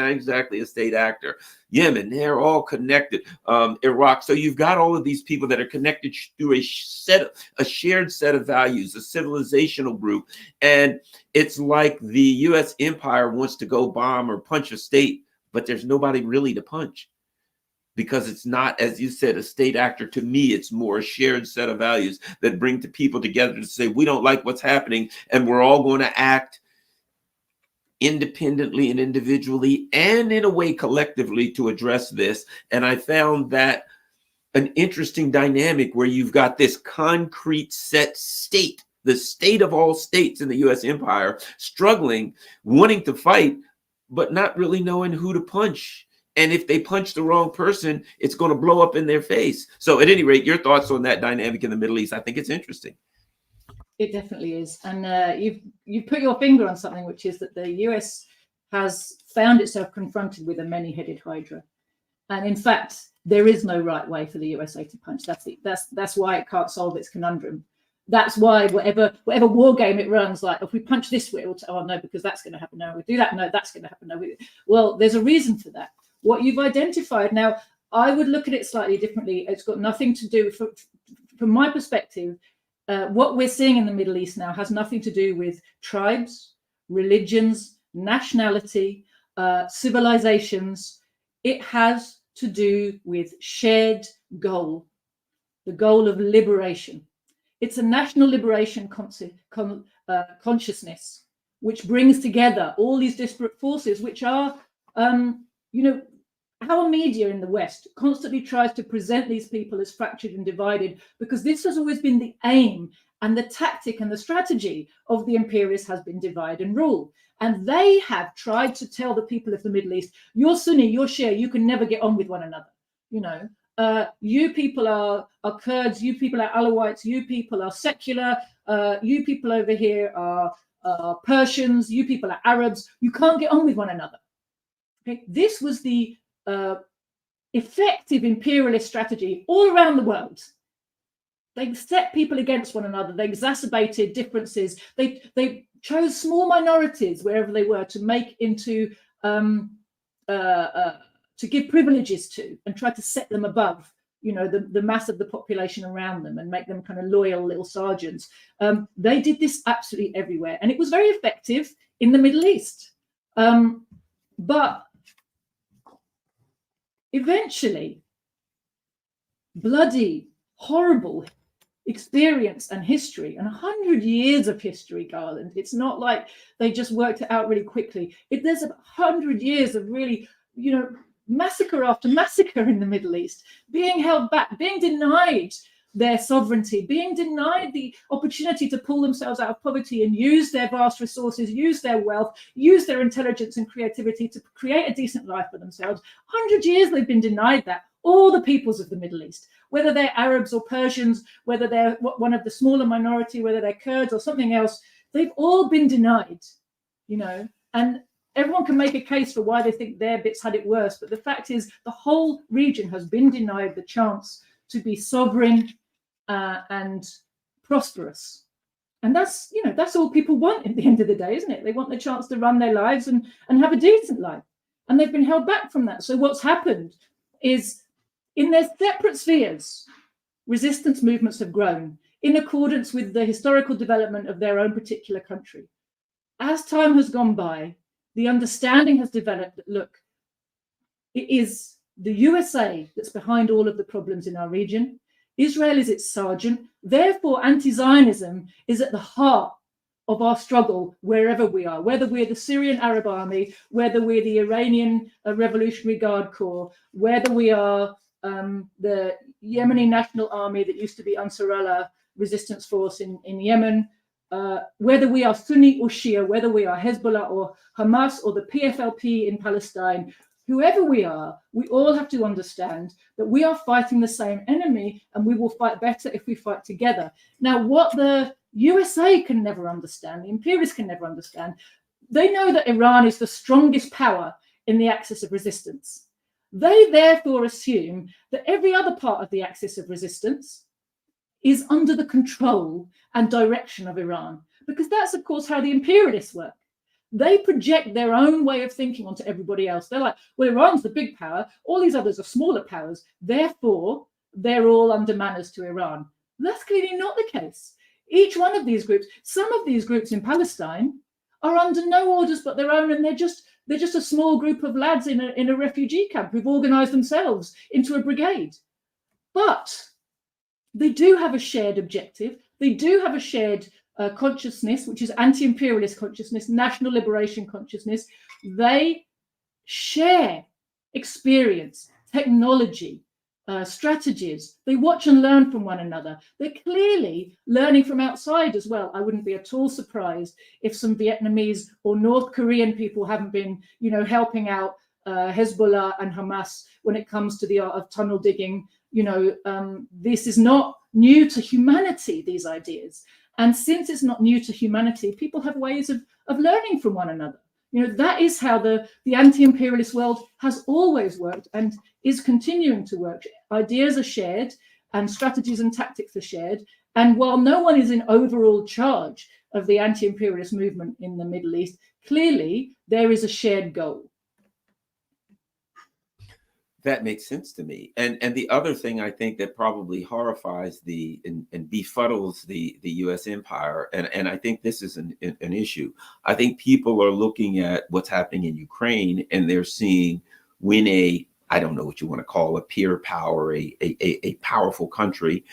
exactly a state actor. Yemen, they're all connected. Iraq. So you've got all of these people that are connected through a shared set of values, a civilizational group. And it's like the U.S. empire wants to go bomb or punch a state, but there's nobody really to punch, because it's not, as you said, a state actor. To me, it's more a shared set of values that bring the people together to say, we don't like what's happening, and we're all going to act independently and individually and in a way collectively to address this. And I found that an interesting dynamic where you've got this concrete set state, the state of all states in the U.S. empire, struggling, wanting to fight, but not really knowing who to punch. And if they punch the wrong person, it's going to blow up in their face. So at any rate, your thoughts on that dynamic in the Middle East? I think it's interesting. It definitely is. And you've put your finger on something, which is that the US has found itself confronted with a many-headed hydra. And in fact, there is no right way for the USA to punch. That's why it can't solve its conundrum. That's why whatever war game it runs, like, if we punch this way, oh no, because that's going to happen. No, we do that. No, that's going to happen. No, well, there's a reason for that. What you've identified now, I would look at it slightly differently. It's got nothing to do, from my perspective, what we're seeing in the Middle East now has nothing to do with tribes, religions, nationality, civilizations. It has to do with shared goal, the goal of liberation. It's a national liberation consciousness, which brings together all these disparate forces, which are, our media in the West constantly tries to present these people as fractured and divided, because this has always been the aim, and the tactic and the strategy of the imperialists has been divide and rule. And they have tried to tell the people of the Middle East, you're Sunni, you're Shia, you can never get on with one another. You people are Kurds, you people are Alawites, you people are secular, you people over here are Persians, you people are Arabs, you can't get on with one another. Okay, this was the effective imperialist strategy all around the world. They set people against one another. They exacerbated differences. They chose small minorities wherever they were to make into to give privileges to, and try to set them above, the mass of the population around them, and make them kind of loyal little sergeants. They did this absolutely everywhere, and it was very effective in the Middle East. But eventually, bloody, horrible experience and history, and 100 years of history, Garland. It's not like they just worked it out really quickly. There's 100 years of really, massacre after massacre in the Middle East, being held back, being denied their sovereignty, being denied the opportunity to pull themselves out of poverty and use their vast resources, use their wealth, use their intelligence and creativity to create a decent life for themselves. 100 years they've been denied that. All the peoples of the Middle East, whether they're Arabs or Persians, whether they're one of the smaller minority, whether they're Kurds or something else, they've all been denied, you know, and everyone can make a case for why they think their bits had it worse. But the fact is the whole region has been denied the chance to be sovereign and prosperous. And that's, you know, that's all people want at the end of the day, isn't it? They want the chance to run their lives and have a decent life. And they've been held back from that. So what's happened is in their separate spheres, resistance movements have grown in accordance with the historical development of their own particular country. As time has gone by, the understanding has developed that, look, it is the USA that's behind all of the problems in our region. Israel is its sergeant. Therefore, anti-Zionism is at the heart of our struggle wherever we are, whether we're the Syrian Arab Army, whether we're the Iranian Revolutionary Guard Corps, whether we are the Yemeni National Army that used to be Ansarallah Resistance Force in Yemen, whether we are Sunni or Shia, whether we are Hezbollah or Hamas or the PFLP in Palestine, whoever we are, we all have to understand that we are fighting the same enemy, and we will fight better if we fight together. Now, what the USA can never understand, the imperialists can never understand, they know that Iran is the strongest power in the axis of resistance. They therefore assume that every other part of the axis of resistance is under the control and direction of Iran, because that's, of course, how the imperialists work. They project their own way of thinking onto everybody else. They're like, well, Iran's the big power. All these others are smaller powers. Therefore, they're all under manners to Iran. That's clearly not the case. Each one of these groups, some of these groups in Palestine are under no orders but their own, and they're just a small group of lads in a refugee camp who've organized themselves into a brigade. But they do have a shared objective. They do have a shared consciousness, which is anti-imperialist consciousness, national liberation consciousness. They share experience, technology, strategies. They watch and learn from one another. They're clearly learning from outside as well. I wouldn't be at all surprised if some Vietnamese or North Korean people haven't been, you know, helping out Hezbollah and Hamas when it comes to the art of tunnel digging. You know, this is not new to humanity, these ideas. And since it's not new to humanity, people have ways of learning from one another. You know, that is how the anti-imperialist world has always worked and is continuing to work. Ideas are shared and strategies and tactics are shared. And while no one is in overall charge of the anti-imperialist movement in the Middle East, clearly there is a shared goal. That makes sense to me. And the other thing I think that probably horrifies and befuddles the U.S. empire, and I think this is an issue. I think people are looking at what's happening in Ukraine, and they're seeing when I don't know what you want to call a peer power, a powerful country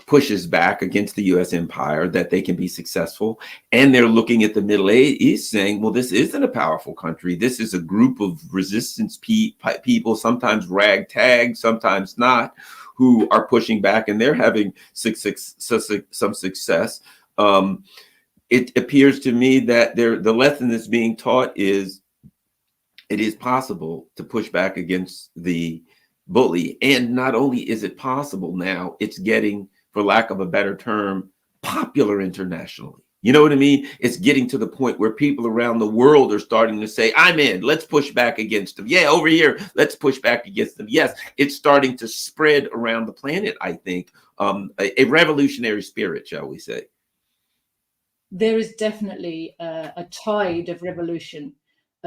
pushes back against the U.S. empire, that they can be successful. And they're looking at the Middle East saying, well, this isn't a powerful country. This is a group of resistance people, sometimes ragtag, sometimes not, who are pushing back, and they're having some success. It appears to me that the lesson that's being taught is it is possible to push back against the bully. And not only is it possible now, it's getting, for lack of a better term, popular internationally. You know what I mean? It's getting to the point where people around the world are starting to say, I'm in, let's push back against them. Yeah, over here, let's push back against them. Yes, it's starting to spread around the planet, I think. A revolutionary spirit, shall we say. There is definitely a tide of revolution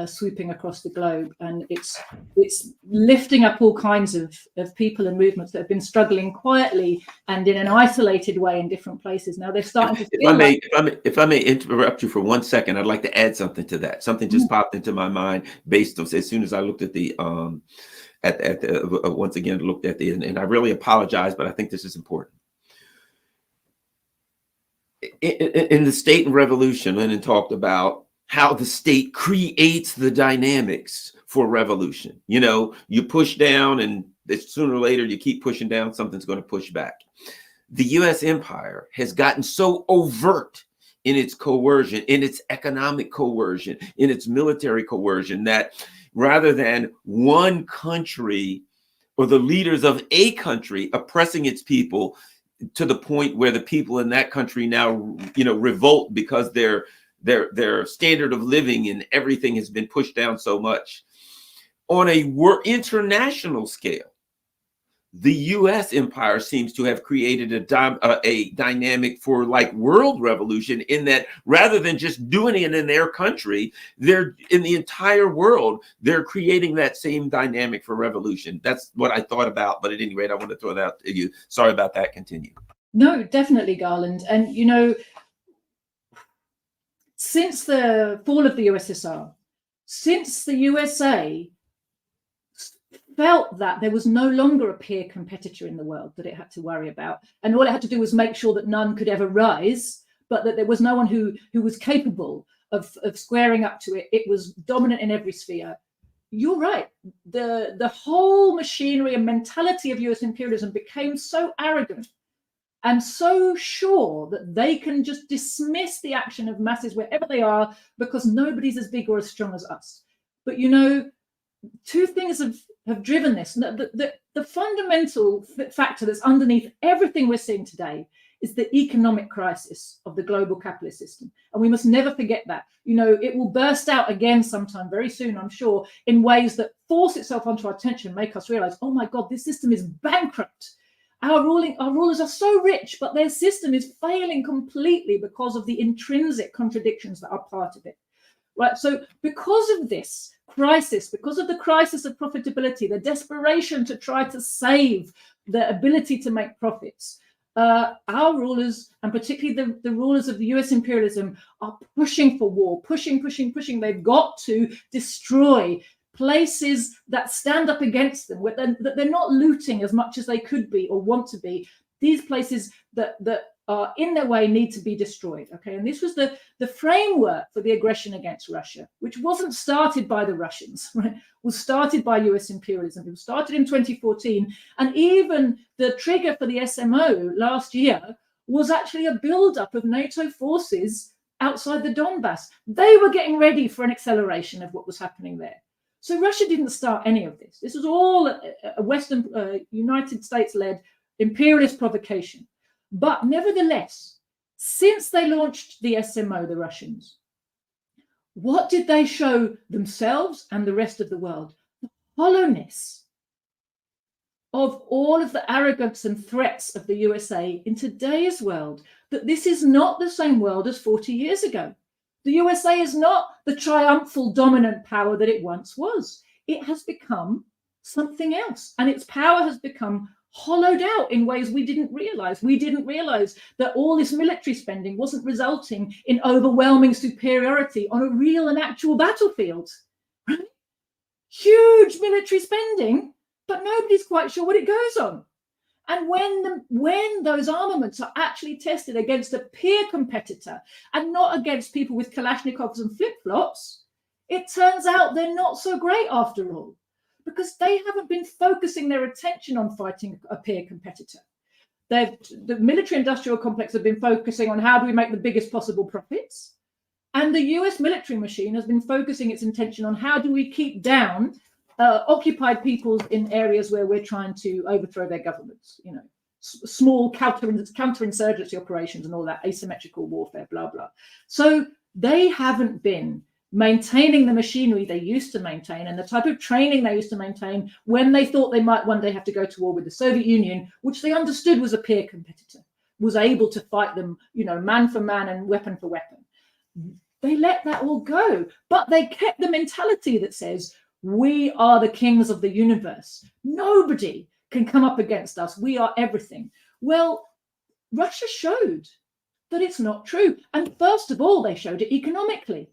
sweeping across the globe, and it's lifting up all kinds of people and movements that have been struggling quietly and in an isolated way in different places. Now they're starting to feel if I may interrupt you for 1 second, I'd like to add something to that. Something just popped into my mind based on, as soon as I looked at the once again looked at the, and I really apologize, but I think this is important. In the State and Revolution, Lenin talked about how the state creates the dynamics for revolution. You know, you push down, and sooner or later you keep pushing down, something's going to push back. The US empire has gotten so overt in its coercion, in its economic coercion, in its military coercion, that rather than one country or the leaders of a country oppressing its people to the point where the people in that country now, you know, revolt because their standard of living and everything has been pushed down so much. On a international scale, the US empire seems to have created a dynamic for like world revolution, in that rather than just doing it in their country, they're in the entire world, they're creating that same dynamic for revolution. That's what I thought about, but at any rate, I want to throw that out to you. Sorry about that. Continue. No, definitely, Garland. And, you know, since the fall of the USSR, since the USA felt that there was no longer a peer competitor in the world that it had to worry about, and all it had to do was make sure that none could ever rise, but that there was no one who was capable of squaring up to it. It was dominant in every sphere. You're right. The whole machinery and mentality of US imperialism became so arrogant and so sure that they can just dismiss the action of masses wherever they are, because nobody's as big or as strong as us. But, you know, two things have driven this. The fundamental factor that's underneath everything we're seeing today is the economic crisis of the global capitalist system. And we must never forget that. You know, it will burst out again sometime very soon, I'm sure, in ways that force itself onto our attention, make us realize, oh my God, this system is bankrupt. Our rulers are so rich, but their system is failing completely because of the intrinsic contradictions that are part of it. Right. So because of this crisis, because of the crisis of profitability, the desperation to try to save the ability to make profits, our rulers, and particularly the rulers of the US imperialism, are pushing for war, pushing. They've got to destroy places that stand up against them, where they're not looting as much as they could be or want to be. These places that are in their way need to be destroyed. Okay, and this was the framework for the aggression against Russia, which wasn't started by the Russians, right? It was started by US imperialism. It was started in 2014, and even the trigger for the SMO last year was actually a buildup of NATO forces outside the Donbass. They were getting ready for an acceleration of what was happening there. So Russia didn't start any of this. This was all a Western, United States-led imperialist provocation. But nevertheless, since they launched the SMO, the Russians, what did they show themselves and the rest of the world? The hollowness of all of the arrogance and threats of the USA in today's world, that this is not the same world as 40 years ago. The USA is not the triumphal dominant power that it once was. It has become something else, and its power has become hollowed out in ways we didn't realize. We didn't realize that all this military spending wasn't resulting in overwhelming superiority on a real and actual battlefield. Right? Huge military spending, but nobody's quite sure what it goes on. And when those armaments are actually tested against a peer competitor and not against people with Kalashnikovs and flip-flops, it turns out they're not so great after all, because they haven't been focusing their attention on fighting a peer competitor. The military-industrial complex have been focusing on how do we make the biggest possible profits, and the US military machine has been focusing its attention on how do we keep down occupied peoples in areas where we're trying to overthrow their governments, you know, small counterinsurgency operations and all that, asymmetrical warfare, blah, blah. So they haven't been maintaining the machinery they used to maintain and the type of training they used to maintain when they thought they might one day have to go to war with the Soviet Union, which they understood was a peer competitor, was able to fight them, you know, man for man and weapon for weapon. They let that all go, but they kept the mentality that says, we are the kings of the universe. Nobody can come up against us. We are everything. Well, Russia showed that it's not true. And first of all, they showed it economically.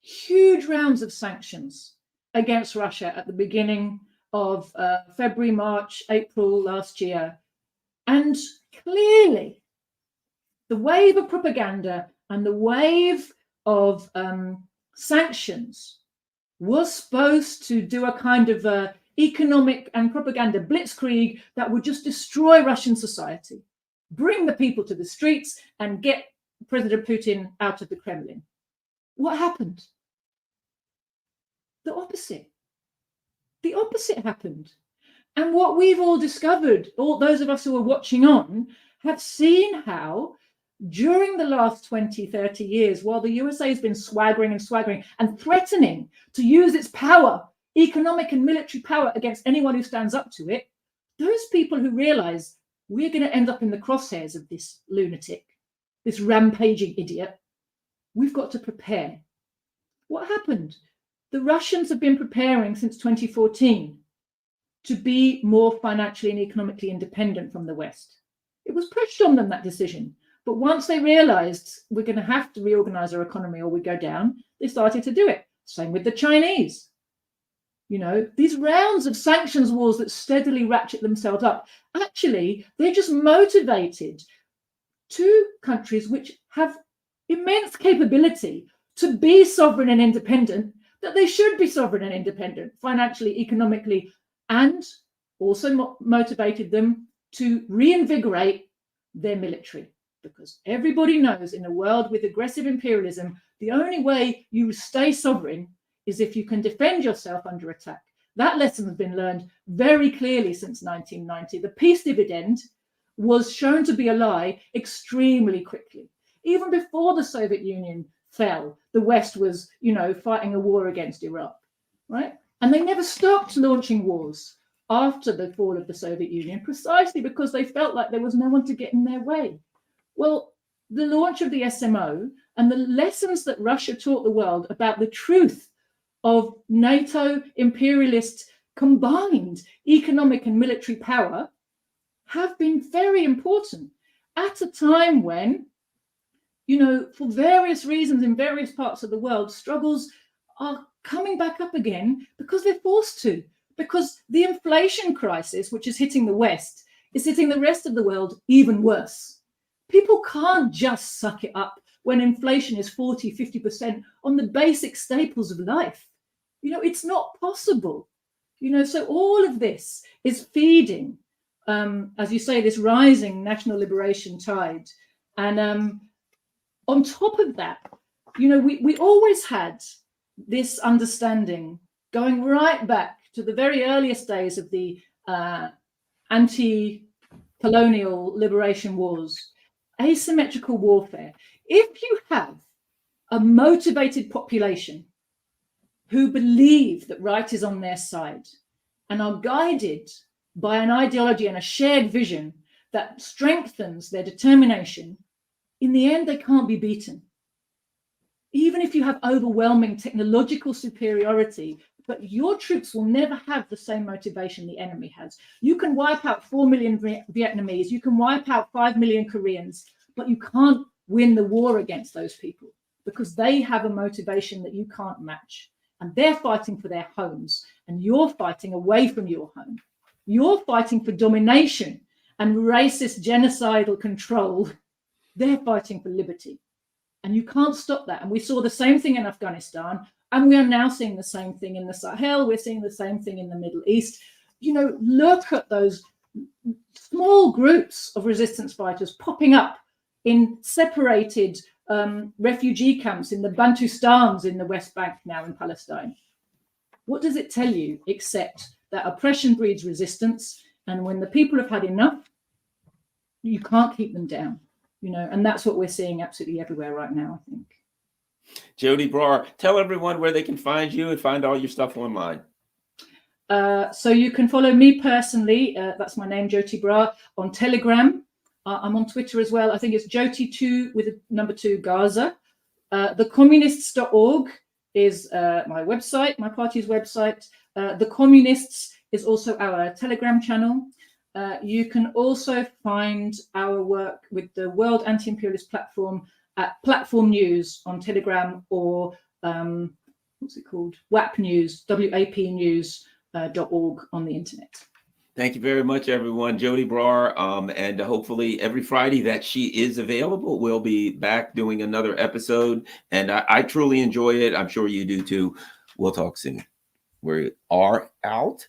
Huge rounds of sanctions against Russia at the beginning of February, March, April last year. And clearly, the wave of propaganda and the wave of sanctions was supposed to do a kind of economic and propaganda blitzkrieg that would just destroy Russian society, bring the people to the streets and get President Putin out of the Kremlin. What happened? The opposite. The opposite happened. And what we've all discovered, all those of us who are watching on, have seen how during the last 20, 30 years, while the USA has been swaggering and threatening to use its power, economic and military power, against anyone who stands up to it, those people who realize we're going to end up in the crosshairs of this lunatic, this rampaging idiot, we've got to prepare. What happened? The Russians have been preparing since 2014 to be more financially and economically independent from the West. It was pushed on them, that decision. But once they realized we're going to have to reorganize our economy or we go down, they started to do it. Same with the Chinese. You know, these rounds of sanctions wars that steadily ratchet themselves up, actually, they just motivated two countries which have immense capability to be sovereign and independent, that they should be sovereign and independent financially, economically, and also motivated them to reinvigorate their military. Because everybody knows in a world with aggressive imperialism, the only way you stay sovereign is if you can defend yourself under attack. That lesson has been learned very clearly since 1990. The peace dividend was shown to be a lie extremely quickly. Even before the Soviet Union fell, the West was, you know, fighting a war against Iraq, right? And they never stopped launching wars after the fall of the Soviet Union, precisely because they felt like there was no one to get in their way. Well, the launch of the SMO and the lessons that Russia taught the world about the truth of NATO imperialist combined economic and military power have been very important at a time when, you know, for various reasons in various parts of the world, struggles are coming back up again because they're forced to, because the inflation crisis, which is hitting the West, is hitting the rest of the world even worse. People can't just suck it up when inflation is 40, 50% on the basic staples of life. You know, it's not possible. You know, so all of this is feeding, as you say, this rising national liberation tide. And on top of that, you know, we always had this understanding going right back to the very earliest days of the anti-colonial liberation wars, asymmetrical warfare. If you have a motivated population who believe that right is on their side and are guided by an ideology and a shared vision that strengthens their determination, in the end, they can't be beaten. Even if you have overwhelming technological superiority, but your troops will never have the same motivation the enemy has. You can wipe out 4 million Vietnamese, you can wipe out 5 million Koreans, but you can't win the war against those people because they have a motivation that you can't match. And they're fighting for their homes, and you're fighting away from your home. You're fighting for domination and racist genocidal control. They're fighting for liberty. And you can't stop that. And we saw the same thing in Afghanistan. And we are now seeing the same thing in the Sahel. We're seeing the same thing in the Middle East. You know, look at those small groups of resistance fighters popping up in separated refugee camps in the Bantustans in the West Bank now in Palestine. What does it tell you except that oppression breeds resistance? And when the people have had enough, you can't keep them down. You know, and that's what we're seeing absolutely everywhere right now, I think. Joti Brar, tell everyone where they can find you and find all your stuff online. So you can follow me personally. That's my name, Joti Brar, on Telegram. I'm on Twitter as well. I think it's Joti2 with a number 2 Gaza. Thecommunists.org is my website, my party's website. The Communists is also our Telegram channel. You can also find our work with the World Anti-Imperialist Platform at Platform News on Telegram, or what's it called? WAP News, WAPnews.org on the internet. Thank you very much, everyone. Joti Brar, and hopefully every Friday that she is available, we'll be back doing another episode. And I truly enjoy it. I'm sure you do too. We'll talk soon. We are out.